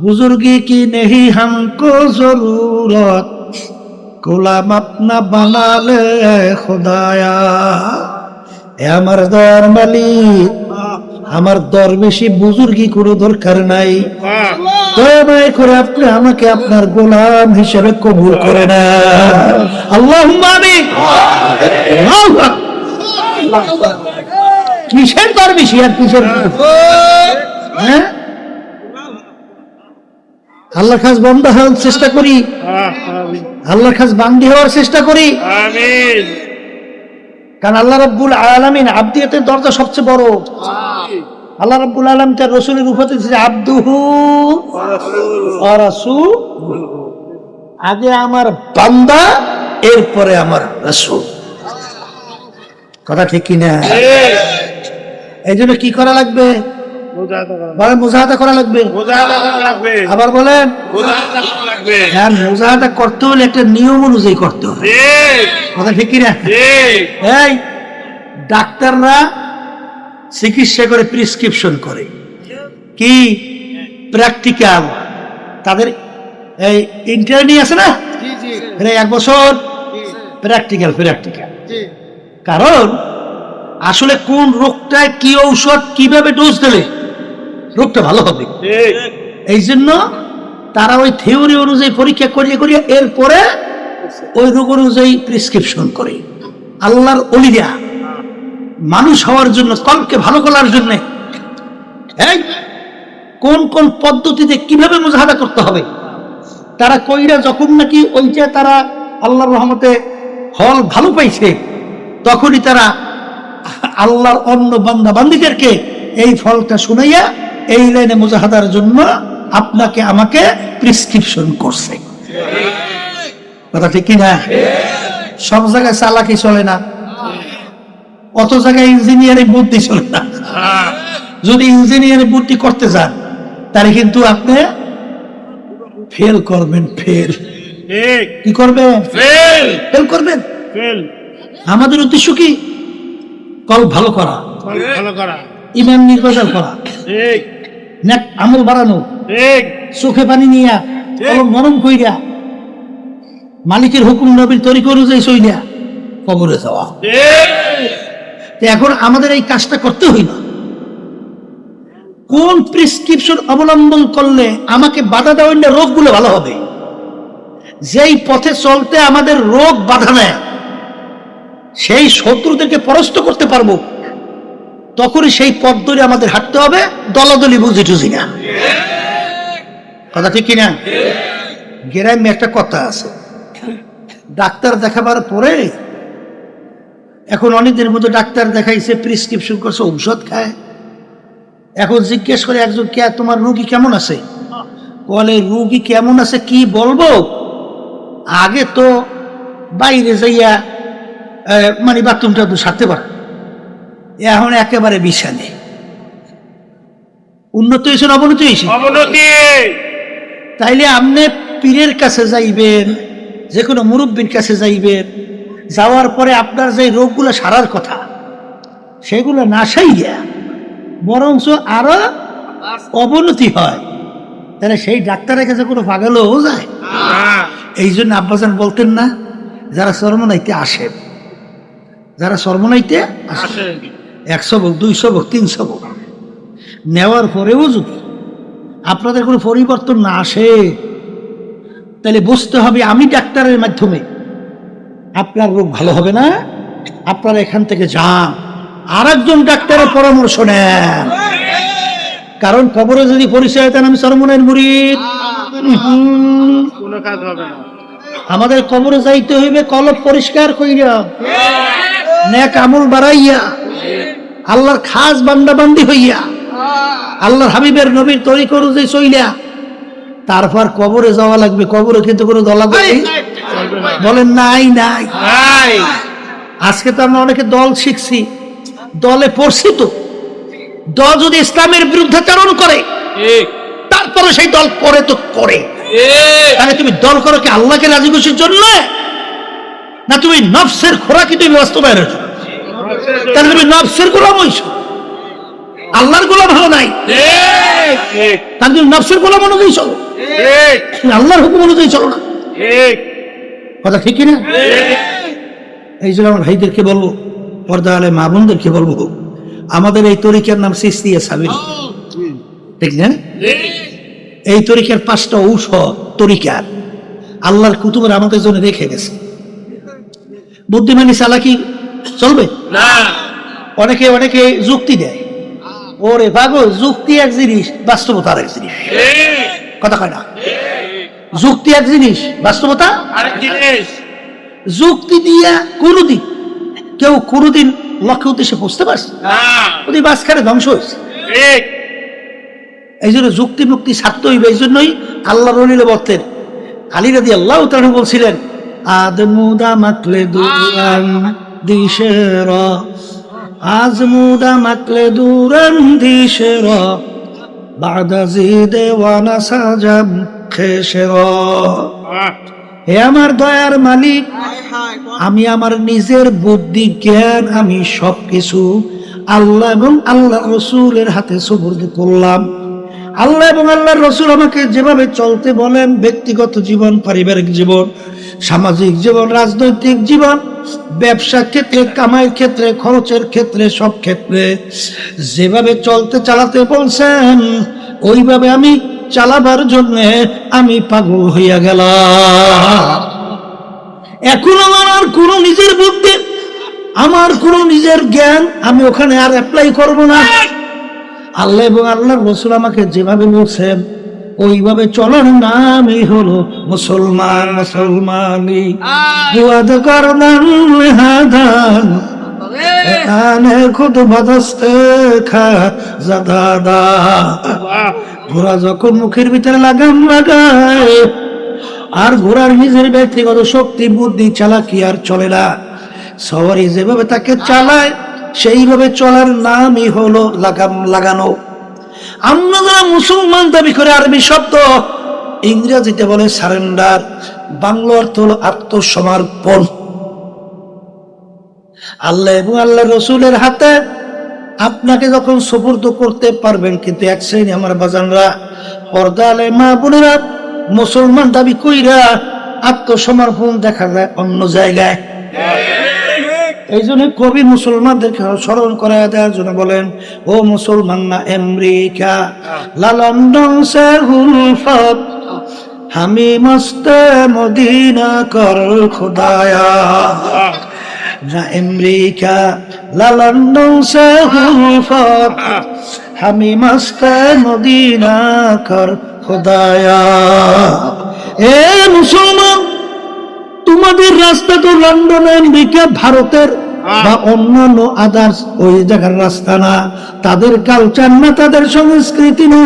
বুজুর্গি কি নেহি হামকো জরুরত, গোলাম আপনা বানালে খোদায়া। এ আমার দয়ার মালিক, আমার দরবেশি বুজুর্গি কোনো দরকার নাই, দয়া করে আপনি আমাকে আপনার গোলাম হিসেবে কবুল করে না। আল্লাহুম্মা আমিন। কিসের দরবেশি আর কিসের, হ্যাঁ? আল্লাহর কাছে বান্দা হওয়ার চেষ্টা করি, আল্লাহর কাছে বান্দি হওয়ার চেষ্টা করি। কারণ আল্লাহ রাব্বুল আলামিন আবদিয়াতের দরজা সবচেয়ে বড়। আল্লাহ রাব্বুল আলামিন তার রাসূলের উপাধি দিয়েছে আবদুহু ওয়া রাসূলুহু। আগে আমার বান্দা, এরপরে আমার রাসূল। কথা ঠিক কি না? এই জন্য কি করা লাগবে? বলেন মুজাহাদা করা লাগবে। আবার বলেন হ্যাঁ, মুজাহাদা করতে হলে একটা নিয়ম অনুযায়ী করতে হবে। কথা ঠিক কিনা? এই ডাক্তাররা চিকিৎসা করে, প্রেসক্রিপশন করে, কি প্র্যাকটিক্যাল, তাদের এই ইন্টার্নি আছে না, 1 বছর প্র্যাকটিক্যাল। কারণ আসলে কোন রোগটায় কি ঔষধ কিভাবে ডোজ দিলে রোগটা ভালো হবে, এই জন্য তারা ওই থিওরি অনুযায়ী পরীক্ষা করিয়ে এরপরে ওই রোগ অনুযায়ী প্রেসক্রিপশন করে। আল্লাহর ওলিরা মানুষ হওয়ার জন্য, কলকে ভালো করার জন্য কোন কোন পদ্ধতিতে কিভাবে মুজাহাদা করতে হবে তারা কইরা, যখন নাকি ওইটা তারা আল্লাহর রহমতে ফল ভালো পাইছে, তখনই তারা আল্লাহর অন্য বান্দা বান্দীদেরকে এই ফলটা শুনাইয়া এই লাইনে মুজাহাদার জন্য আপনাকে আমাকে প্রেসক্রিপশন করছে। কথা ঠিক কিনা? সব জায়গায় চালাকি চলে না, অত জায়গায় ইঞ্জিনিয়ারিং বুদ্ধি চলে না। যদি ইঞ্জিনিয়ারিং বুদ্ধি করতে যান তাহলে কিন্তু আপনি ফেল করবেন। ফেল কি করবেন? ফেল করবেন। আমাদের উদ্দেশ্য কি? কল ভালো করা, ইমান নির্বাচন করা, আমল বাড়ানো, চোখে পানি নিয়া, কলম নরম কইরা, মালিকের হুকুম নবীর তরিকা অনুযায়ী চইলা কবরে যাওয়া। এখন আমাদের এই কাজটা করতে হইল। কোন প্রেসক্রিপশন অবলম্বন করলে আমাকে বাধা দেওয়া হইলে রোগগুলো ভালো হবে, যেই পথে চলতে আমাদের রোগ বাধা নেয়, সেই শত্রুদেরকে পরাস্ত করতে পারবো, তখনই সেই পথ ধরে আমাদের হাঁটতে হবে, দলাদলি বুঝি টুঝি না। কথা ঠিক কিনা? গ্রামে একটা কথা আছে, ডাক্তার দেখাবার পরে এখন অনেকদিনের মতো ডাক্তার দেখাইছে, প্রেসক্রিপশন করছে, ঔষধ খায়। এখন জিজ্ঞেস করে একজন, কে তোমার রোগী কেমন আছে? বলে রোগী কেমন আছে কি বলবো, আগে তো বাইরে যাইয়া মানে বাথরুমটা তো সারতে পার, এখন একেবারে বিছানে। উন্নতি হয়েছে না অবনতি হয়েছে? তাইলে আপনি পীরের কাছে যাইবেন, যে কোনো মুরব্বীর কাছে যাইবেন, যাওয়ার পরে আপনার যে রোগগুলো সারার কথা সেগুলো না সাইয়া বরঞ্চ আরো অবনতি হয়, তাহলে সেই ডাক্তারের কাছে কোনো পাগলও যায়। এই জন্য আব্বাজান বলতেন না, যারা চরমনাইতে আসেন, যারা চরমনাইতে আসেন 100 হোক, 200 হোক, 300 হোক, নেওয়ার পরেও যদি আপনাদের কোনো পরিবর্তন না আসে, তাহলে বুঝতে হবে আমি ডাক্তারের মাধ্যমে আপনার রোগ ভালো হবে না, আপনারা এখান থেকে যান, আর একজন ডাক্তারের পরামর্শ নেন। কারণ কবরে যদি পরিচয় দেন আমি চরমনাইয়ের মুরিদ, কোনো কাজ হবে না। আমাদের কবরে যাইতে হইবে কলব পরিষ্কার কইরা, নেক আমল বাড়াইয়া, আল্লাহর খাস বান্দা বান্দি হইয়া, আল্লাহর হাবিবের নবীর তরিকা অনুযায়ী চইলা, তারপর কবরে যাওয়া লাগবে। কবরে কিন্তু কোনো দলাদলি বলেন নাই নাই। আজকে তো আমরা অনেকে দল শিখছি, দলে পড়ছি, তো দল যদি ইসলামের বিরুদ্ধাচরণ করে তারপরে সেই দল করে তো করে, তাহলে তুমি দল করো কি আল্লাহকে রাজি খুশির জন্য না তুমি নফসের খোরাকি তুমি বাস্তবায়ন হয়েছো, তাহলে তুমি নফসের গোলাম হইছো, আল্লাহর গোলাম হলো নাই। তাহলে তুমি নফসের গোলাম অনুযায়ী চলো, তুমি আল্লাহর হুকুম অনুযায়ী চলো না। কথা ঠিক কিনা? এই জন্য আমার ভাইদেরকে বলবো, পর্দা আলে মা বোনদেরকে বলবো, আমাদের এই তরিকার নাম সিস্তিয়া সাবিল, ঠিক না? এই তরিকার 5টা ঔষধ তরিকার আল্লাহর কুতুবের আমাদের জন্য রেখে গেছে। বুদ্ধিমানী চালাকি চলবে না। অনেকে অনেকে যুক্তি দেয়, ওরে পাগল, যুক্তি এক জিনিস, বাস্তবতা আরেক জিনিস। কথা কয় না? যুক্তি এক জিনিস, বাস্তবতা আরেক জিনিস। যুক্তি দিয়া কোনদিন কেউ কোনদিন লক্ষ্য উদ্দেশ্যে পৌঁছতে পারছে না, ওদের মাঝখানে ধ্বংস হয়েছে। এই জন্য যুক্তি মুক্তি ছাড়তে হইবে। এই জন্যই আল্লাহ রলিলে বলতেন, আলী রাদিয়াল্লাহু তাআলা বলছিলেন, আদমুদা মাকলে দুরান দিশের, আজমুদা মাকলে দুরান দিশের, বাদা জিদে ওয়ানা সাজাম খেশের। হে আমার দয়ার মালিক, আমি আমার নিজের বুদ্ধি জ্ঞান আমি সবকিছু আল্লাহ এবং আল্লাহ রসুলের হাতে সুপর্দ করলাম। আল্লাহ এবং আল্লাহর রসুল আমাকে যেভাবে চলতে বলেন, ব্যক্তিগত জীবন, পারিবারিক জীবন, সামাজিক জীবন, রাজনৈতিক জীবন, ব্যবসা ক্ষেত্রে, কামাইয়ের ক্ষেত্রে, খরচের ক্ষেত্রে, সব ক্ষেত্রে যেভাবে চলতে চালাতে বলছেন, ওইভাবে আমি চালাবার জন্য আমি পাগল হইয়া গেলাম। এখন আমার আর কোনো নিজের বুদ্ধি, আমার কোনো নিজের জ্ঞান আমি ওখানে আর অ্যাপ্লাই করব না। আল্লাহ এবং আল্লাহর রাসূল আমাকে যেভাবে বলছেন ওইভাবে চলার নামই হলো মুসলমান। মুসলমানি বুয়াদ করদান হাদান আনে খুদ বাদস্তে খা জাদাদা। ঘোড়া যখন মুখের ভিতরে লাগাম লাগায়, আর ঘোড়ার নিজের ব্যক্তিগত শক্তি, বুদ্ধি, চালাকি আর চলে না, সওয়ারি যেভাবে তাকে চালায় সেইভাবে চলার নামই হলো লাগাম লাগানো। আমরা যারা মুসলমান দাবি করে, আরবি শব্দ, ইংরেজিতে বলে সারেন্ডার, বাংলা অর্থ হলো আত্মসমর্পণ। আল্লাহ এবং আল্লাহ রসুলের হাতে আপনাকে যখন সুপর্দ করতে পারবেন, কিন্তু এক শ্রেণী আমার বাজানরা, পর্দা আলে মা বোনেরা, মুসলমান দাবি কইরা আত্মসমর্পণ দেখা যায় অন্য জায়গায়। এই জন্য কবি মুসলমানদেরকে স্মরণ করায় দেওয়ার জন্য বলেন, ও মুসলমান না আমেরিকা লা লন্ডন সে হুলফত, হামি মস্তে মদিনা কর খুদায়া। না আমেরিকা লা লন্ডন সে হুলফত, হামি মস্তে মদিনা কর খুদায়া। এ মুসলমান, তোমাদের রাস্তা তো লন্ডন, আমেরিকা, ভারতের বা অন্যান্য আদার্স ওই জায়গার রাস্তা না, তাদের কালচার না, তাদের সংস্কৃতি না।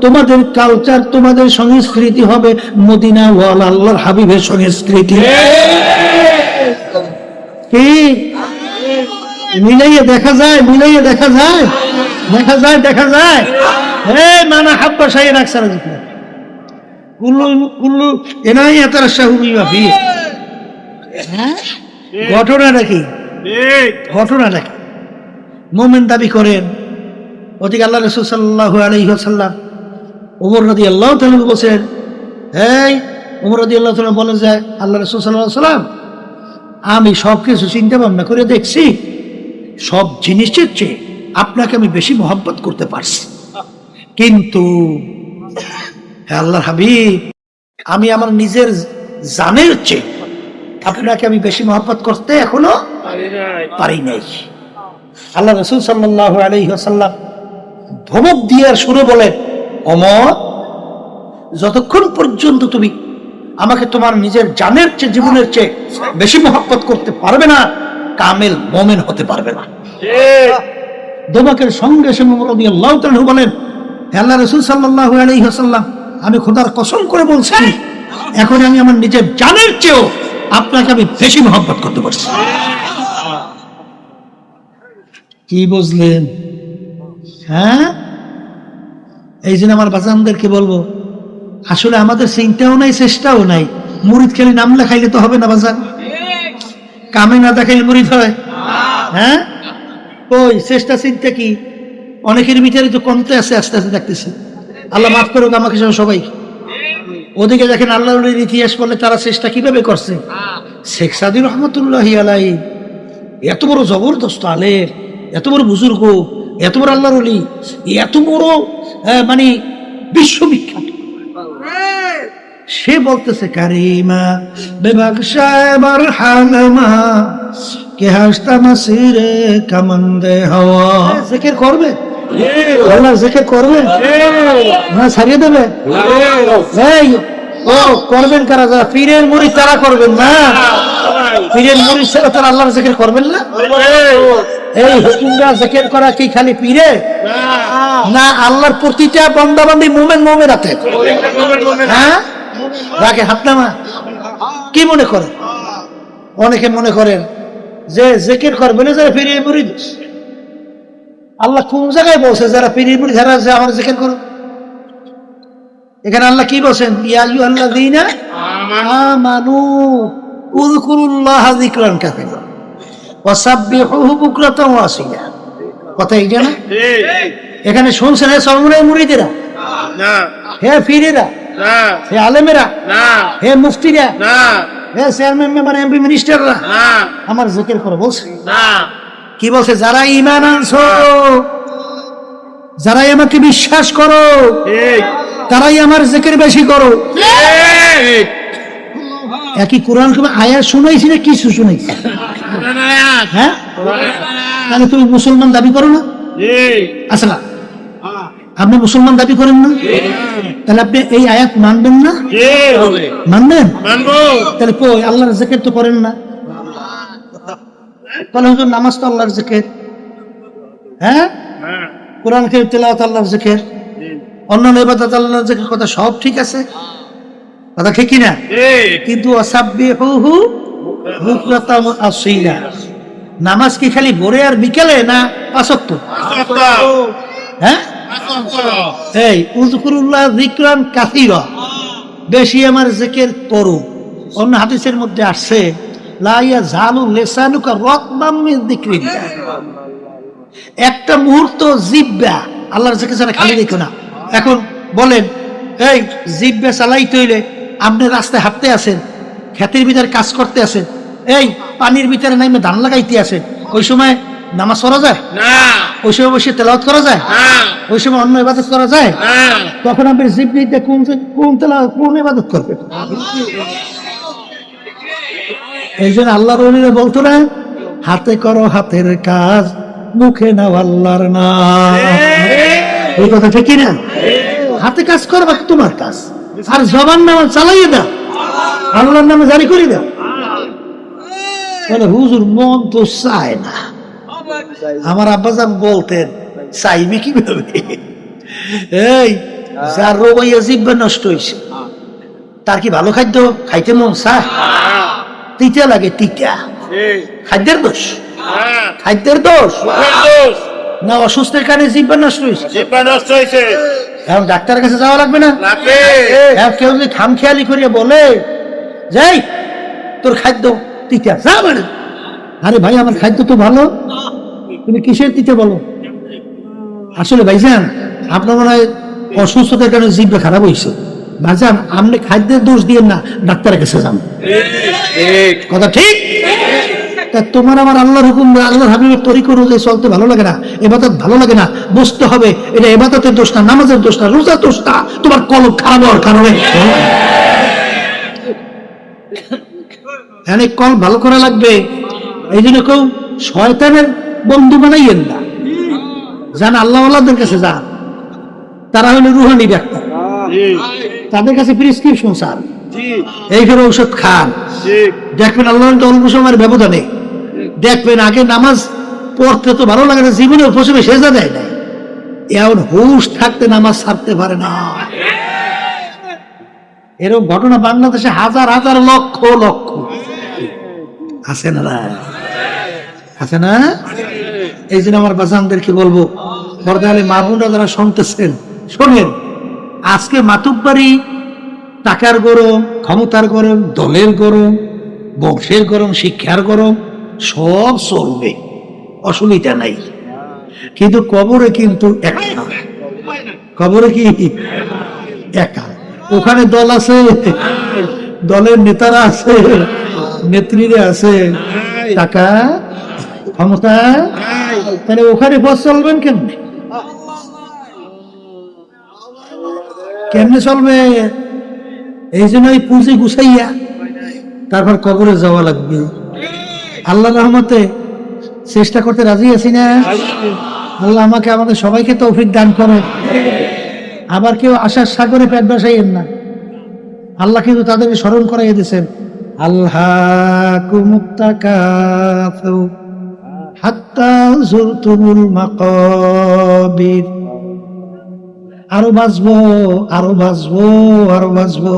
তোমাদের কালচার, তোমাদের সংস্কৃতি হবে মদিনা ওয়াল আল্লাহর হাবিবের সংস্কৃতি। কি মিলাইয়ে দেখা যায়? মিলাইয়ে দেখা যায়? দেখা যায়, দেখা যায়। হে মানা হাব্বা শাইন আকসার জিকরা কুল্লু কুল্লু এনাই আতার শাহুবি মাফি। ঘটনা নাকি? ঘটনা নাকি? মুমিন দাবি করেন, ওদিকে আল্লাহ রাসূল সাল্লাল্লাহু আলাইহি ওয়াসাল্লাম ওমর রাদিয়াল্লাহু তাআলা বলেন, এই ওমর রাদিয়াল্লাহু তাআলা বলে যায়, আল্লাহ রাসূল সাল্লাল্লাহু আলাইহি ওয়াসাল্লাম, আমি সবকিছু চিন্তা ভাবনা করে দেখছি, সব জিনিসের চেয়ে আপনাকে আমি বেশি মহব্বত করতে পারছি, কিন্তু আল্লাহর হাবিব, আমি আমার নিজের জানের চেয়ে আপনাকে আমি বেশি মহব্বত করতে এখনো পারি নাই। আল্লাহ রাসূল সাল্লাল্লাহু আলাইহি ওয়াসাল্লাম ধমক দিয়ে শুরু বলেন, ওমর, যতক্ষণ পর্যন্ত তুমি আমাকে তোমার নিজের জানের চেয়ে, জীবনের চেয়ে বেশি মহব্বত করতে পারবে না, কামেল মুমিন হতে পারবে না। ধমকের সঙ্গে সঙ্গে ওমর রাদিয়াল্লাহু তাআলা বলেন, আল্লাহ রাসূল সাল্লাল্লাহু আলাইহি ওয়াসাল্লাম, আমি খোদার কসম করে বলছি, এখন আমি আমার নিজের জানের চেয়েও আপনাকে আমি বেশি মহব্বত করতে পারছি। কি বুঝলেন? হ্যাঁ, এই জন্য আমার বাজানদেরকে বলবো, আসলে আমাদের চিন্তাও নাই, চেষ্টাও নাই, মুরিদ খালি নাম লেখাইলে তো হবে না বাজান। কামে না দেখাইলে মুরিদ হয়? হ্যাঁ, ওই চেষ্টা চিন্তা কি অনেকের ভিতরে তো কমতে আছে, আস্তে আস্তে দেখতেছি। আল্লাহ মাফ করুক আমাকে সবাই। ওদিকে দেখেন আল্লাহর ইতিহাস বলে তারা চেষ্টা কিভাবে করছে। শেখ সাদী রহমতুল্লাহি আলাইহি এত বড় জবরদস্ত আলেম, এত বড় বুজুর্গ, এত বড় আল্লাহর ওলি, এত বড় মানে বিশ্ববিখ্যাত, সে বলতেছে কারিমা বেবাকশা বার হালমা কে হাসতা মাসিরে কামন্দে হওয়া। জিকির করবে আল্লাহ, জিকির করবে না ছাড়িয়ে দেবে? এই ও করবেন কারা? যারা পীরের মুরিদ তারা করবেন না। পীরের মুরিদ ছাড়া তারা আল্লাহর জিকির করবেন না। এই হুকুমরা জিকির করা কি খালি পীরে না? আল্লাহর প্রতিটা বান্দা বান্দি মুমিন মুমিনাতে হ্যাঁ রাখে হাত নামা। কি মনে করে? অনেকে মনে করেন যে জিকির করবে না যারা পীরের মুরিদ। আল্লাহ কোন জায়গায় বলছে যারা পীরের মুরিদ যারা আমার জিকির করো? এখানে আল্লাহ কি বলছেন? ইয়া আইয়ুহাল্লাযীনা আমানু উযকুরুল্লাহা যিকরান কাসীরা ওয়াসাব্বিহুহু বুকরাতান ওয়া আসীলা। কথা এইটা না? এখানে শুনছেন হে সর্বনাই মুরিদেরা, না হে পীরেরা, না হে আলেমেরা, না হে মুফতিরা, না হে চেয়ারম্যান মেম্বার এমপি মিনিস্টাররা, না আমার জিকির করো বলছে না। কি বলছে? যারা ঈমান আনছো, যারাই আমাকে বিশ্বাস করো, তারাই আমার জিকির বেশি করো। একই কোরআন আয়াত শুনাইছি না কিছু শুনাইছি? হ্যাঁ, তাহলে তুমি মুসলমান দাবি করো না? আসলে আপনি মুসলমান দাবি করেন না, তাহলে আপনি এই আয়াত মানবেন না? মানবেন? তাহলে কই আল্লাহর জিকির তো করেন না? তাহলে হুজুর নামাজ তো আল্লাহর জিকির, হ্যাঁ কোরআন কে তেলাওয়াত আল্লাহর জিকির, অন্যান্য ইবাদত আল্লাহর জিকির, কথা সব ঠিক আছে, কথা ঠিক কি না? কিন্তু ওয়াসাব্বিহুহু বুকরাতান ওয়া আসীলা, নামাজ কি খালি ভোরে আর বিকেলে না 5 ওয়াক্ত? হ্যাঁ, এই উযকুরুল্লাহ যিকরান কাসীরা, বেশি আমার জিকির করো। অন্য হাদিসের মধ্যে আসছে লা ইয়াযালু লিসানুকা রাতবাম মিন যিকরিল্লাহ, একটা মুহূর্ত জিহ্বা আল্লাহর জিকির ছাড়া খালি রেখো না। এখন বলেন এই জিহ্বা চালাইতে হইলে আপনি রাস্তায় হাঁটতে আছেন, ক্ষেতের ভিতরে কাজ করতে আছেন, এই পানির ভিতরে নাইমে ধান লাগাইতে আছেন, ওই সময় নামাজ পড়া যায় না? ওই সময় বসে তেলাওয়াত করা যায় না? ওই সময় অন্য ইবাদত করা যায় না? তখন আপনি জিহ্বাতে কোন তেলাওয়াত কোন ইবাদত করবেন? এই জন্য আল্লাহর ওলিরা বলতো না, হাতে করো হাতের কাজ, মুখে নাও আল্লাহর নাম। এই কথা ঠিক কি না? হাতে কাজ করবা তোমার কাজ, আর জবান নাম চালাইয়ে দাও, আল্লাহর নামে জারি করে দাও। হুজুর মন তো চায় না। আমার আব্বাজান বলতেন চাইবে কিভাবে? এই যার রোগ হইয়া জিহ্বা নষ্ট হয়েছে তার কি ভালো খাদ্য খাইতে মন চায়? তিতা লাগে, তিতা খাদ্যের দোষ, খাদ্যের দোষ না অসুস্থের কারণে জিহ্বা নষ্ট হয়েছে? এখন ডাক্তারের কাছে যাওয়া লাগবে না? কেউ যদি খামখেয়ালি করিয়া বলে যাই তোর খাদ্য তিতা, যা মানে আরে ভাই আমার খাদ্য তো ভালো, তুমি কিসের তিতা বলো? আসলে ভাইজান আপনার মনে হয় অসুস্থতার কারণে জিহ্বা খারাপ হয়েছে। ভাইজান আপনি খাদ্যের দোষ দিয়ে না, ডাক্তারের কাছে যান। কথা ঠিক? তোমার আমার আল্লাহর হুকুম, আল্লাহর হাবিবের তরিকা অনুযায়ী চলতে ভালো লাগে না, ইবাদত ভালো লাগে না, বুঝতে হবে এটা ইবাদতের দোষ না, নামাজের দোষ না, রোজার দোষ না, তোমার কলব খারাপ হওয়ার কারণে। কল ভালো করা লাগবে। এই জন্য কেউ শয়তানের বন্ধু বানাইয়েন না, যান আল্লাহ আল্লাহদের কাছে যান, তারা হলো রুহানি ডাক্তার, তাদের কাছে প্রেসক্রিপশন স্যার, এইখানে ঔষধ খান, দেখবেন আল্লাহ অল্প সময়ের ব্যবধানে দেখবেন। আগে নামাজ পড়তে তো ভালো লাগে না, জীবনে উপসমে সেজা দেয় না, এমন হুশ থাকতে নামাজ ছাড়তে পারে না। এরকম ঘটনা বাংলাদেশে হাজার হাজার লক্ষ লক্ষ আছে না? আছে না? এই জন্য আমার বাজানদেরকে বলবো, বর্দালে মা বোনরা যারা শুনতেছেন শোনেন, আজকে মাতুব্বারি টাকার গরম, ক্ষমতার গরম, দলের গরম, বংশের গরম, শিক্ষার গরম, সব চলবে, অসুবিধা নাই। কিন্তু কবরে কিন্তু একা, কবরে কি একা। ওখানে দল আছে, দলের নেতারা আছে, নেত্রীরা আছে, টাকা ক্ষমতা, তাহলে ওখানে পথ চলবেন কেমনে? কেমনে চলবে? এই জন্য এই পুঁজি গুছাইয়া তারপর কবরে যাওয়া লাগবে। আল্লাহ রহমতে চেষ্টা করতে রাজি আছি না? আল্লাহ আমাকে আমাদের সবাইকে তৌফিক দান করে। আবার কেউ আশার সাগরে পেট বসাইয়েন না। আল্লাহ কিন্তু তাদেরকে স্মরণ করাইয়া দিয়েছেন, আল্লাহকুমুত তাকাসুর হাত্তা যুরতুমুল মাকাবির। আরো বাঁচবো, আরো বাঁচবো, আরো বাঁচবো।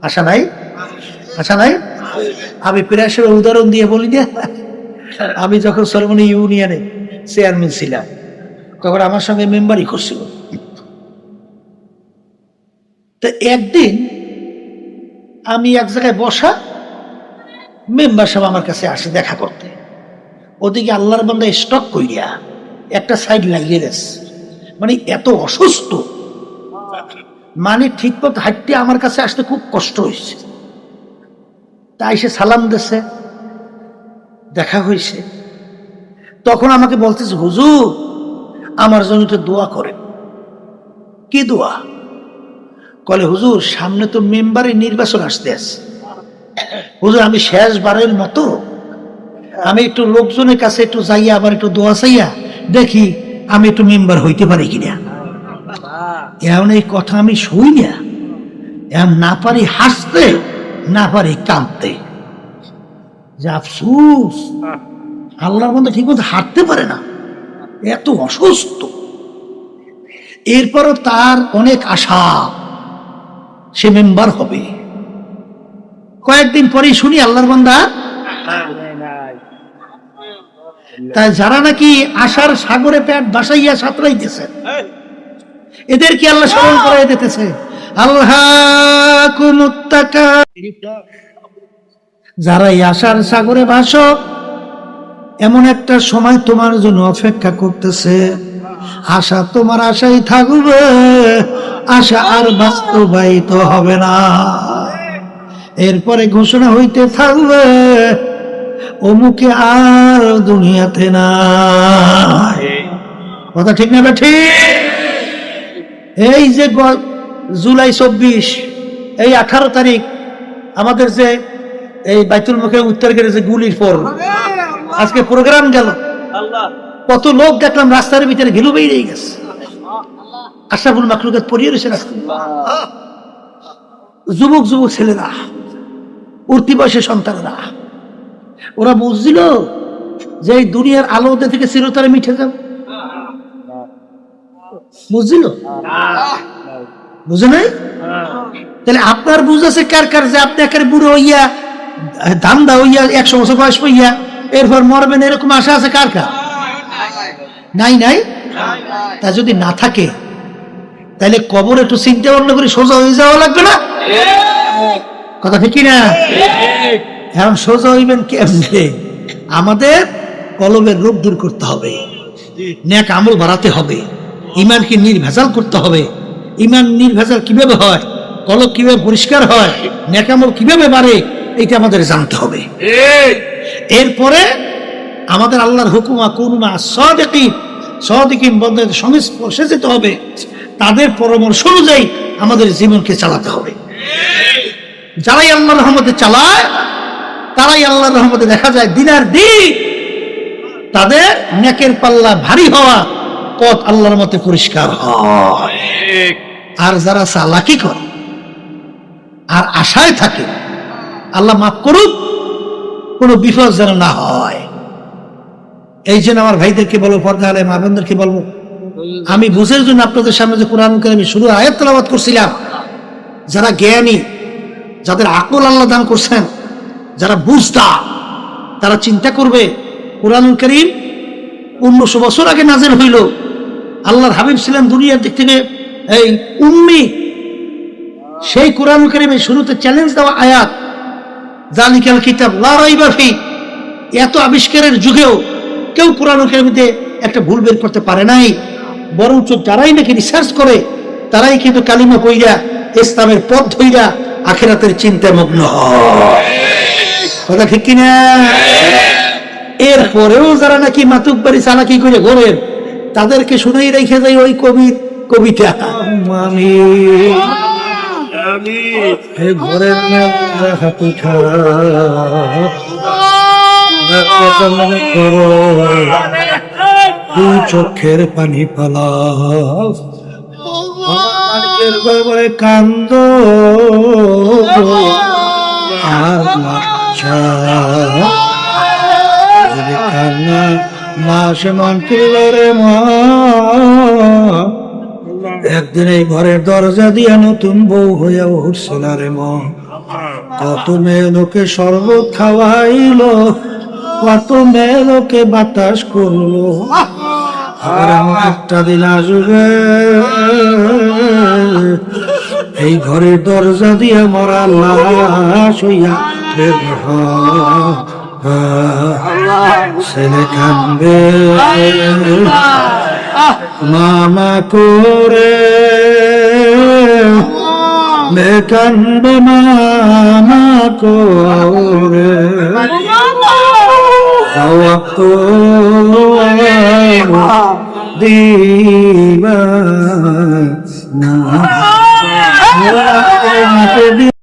আশা নাই? আশা নাই? আমি প্রেসের উদাহরণ দিয়ে বলি না, আমি যখন সরমনি ইউনিয়নে চেয়ারম্যান ছিলাম তখন আমার সঙ্গে মেম্বারই করছিল। তো একদিন আমি এক জায়গায় বসা, মেম্বার সাহেব আমার কাছে আসে দেখা করতে। ওদিকে আল্লাহর বান্দা স্টক কইরা একটা সাইড লাগিয়ে গেছে, মানে এত অসুস্থ, মানে ঠিক মতো হাঁটতে আমার কাছে আসতে খুব কষ্ট হয়েছে। তাই সে সালাম দিছে, দেখা হয়েছে। তখন আমাকে বলতেছে, হুজুর আমার জন্য তো দোয়া করেন। কি দোয়া? কলে, হুজুর সামনে তো মেম্বারে নির্বাচন আসতে আছে, হুজুর আমি শেষবারের মতো আমি একটু লোকজনের কাছে একটু যাইয়া আবার একটু দোয়া চাইয়া দেখি আমি একটু মেম্বার হইতে পারি কিনা। এমন এই কথা আমি শুই না, এমন না পারি হাসতে, না পারি কাঁদতে। যে আফসুস, আল্লাহর মধ্যে ঠিক মতো হাঁটতে পারে না, এত অসুস্থ। এরপরও তার অনেক আশা, সে মেম্বার হবে। কয়েকদিন পরেই শুনি আল্লাহর বান্দা। তাই যারা নাকি আশার সাগরে পেট বাসাইয়া সাঁতরাইতেছে, এদেরকে আল্লাহ স্মরণ করাই দিতেছে, আল্লাহকুমুত তাকাসুর। যারা এই আশার সাগরে ভাসো, এমন একটা সময় তোমার জন্য অপেক্ষা করতেছে। আশা তোমার আশাই থাকবে, আশা আর বাস্তবায়িত হবে না। এরপরে ঘোষণা হইতে থাকবে, অমুকে আর দুনিয়াতে নাই। কথা ঠিক না ঠিক? এই যে জুলাই 24, এই 18 তারিখ আমাদের যে এই বাইতুল মুখে উত্তর গেটে যে গুলির পর আজকে প্রোগ্রাম গেল, কত লোক দেখলাম রাস্তার ভিতরে ঘিলু বেরিয়ে গেছে। আশরাফুল মাখলুকাত পড়িয়ে রয়েছে রাস্তায়। যুবক যুবক ছেলেরা, উঠতি বয়সের সন্তানরা, ওরা বুঝছিল যে এই দুনিয়ার আলো ওদের থেকে চিরতরে মিঠে যাবে। বুঝছিল? বুঝে নাই? তাহলে আপনার বুঝ আছে কার কার যে আপনি একেবারে বুড়ো হইয়া ধান্দা হইয়া 100 বছর বয়স হইয়া এরপর মরবেন, এরকম আশা আছে কার কার? নাই নাই। তা যদি না থাকে তাহলে কবর একটু চিন্তা ভাবনা করে সোজা হয়ে যাওয়া লাগবে না? কথা ঠিক না? এখন সোজা হইবেন কেমনে? আমাদের কলবের রোগ দূর করতে হবে, নেক আমল বাড়াতে হবে, ইমানকে নির্ভেজাল করতে হবে। ইমান নির্ভেজাল কিভাবে হয়, কলব কিভাবে পরিষ্কার হয়, নেক আমল কিভাবে বাড়ে, এটা আমাদের জানতে হবে। এরপরে আমাদের আল্লাহর হুকুম কুনু মা সাদিকিন, সাদিকিন বন্দাদের সংস্পর্শে যেতে হবে, তাদের পরামর্শ অনুযায়ী আমাদের জীবনকে চালাতে হবে। যারাই আল্লাহর রহমতে চালায়, তারাই আল্লাহর রহমতে দেখা যায় দিনার দিন তাদের নেকের পাল্লা ভারী হওয়া, পথ আল্লাহর মতে পরিষ্কার হয়। আর যারা চালাকি করে আর আশায় থাকে, আল্লাহ মাফ করুক, কোনো বিপদ যেন না হয়। এই জন্য আমার ভাইদেরকে বলবো, পর্দা আলে মা বোনদেরকে বলবো, আমি বুঝের জন্য আপনাদের সামনে যে কোরআন কারীম শুরু আয়াত তেলাওয়াত করছিলাম, যারা জ্ঞানী, যাদের আকল আল্লাহ দান করছেন, যারা বুঝতা, তারা চিন্তা করবে কোরআন কারীম 1900 বছর আগে নাযিল হইল। আল্লাহর হাবিব ছিলেন দুনিয়ার দিক থেকে এই উম্মি। সেই কোরআন কারীমে শুরুতে চ্যালেঞ্জ দেওয়া আয়াত, জালিকাল কিতাব লা রাইবা ফি, এত আবিষ্কারের যুগেও কেউ কোরআন কারিমে একটা ভুল বের করতে পারে নাই। বরঞ্চ যারাই নাকি রিসার্চ করে তারাই কিন্তু কালিমা কইরা ইসলামের পথ ধইরা আখিরাতের চিন্তায় মগ্ন হয়। কথা ঠিক কিনা? এরপরেও যারা নাকি মাতুব্বারি চালাকি করে ঘোরেন তাদেরকে শুনেই রেখে যায় ওই কবিতা, আমি ঘরের দুই চোখের পানি পালা কান্দ আর কান্না মাসে মান রে মা। একদিন এই ঘরের দরজা দিয়া নতুন বউ হইয়া উঠছিল রে মা। কত মেয়ে লোকে শরবত খাওয়াইলো, কত মেয়ে লোকে বাতাস করলো, আর আমার একটা দিন আসবে এই ঘরের দরজা দিয়ে মরা লাশ হইয়া বের ছেলে কান্দে মামা করে মে কান্দে মামা করে দিবা না।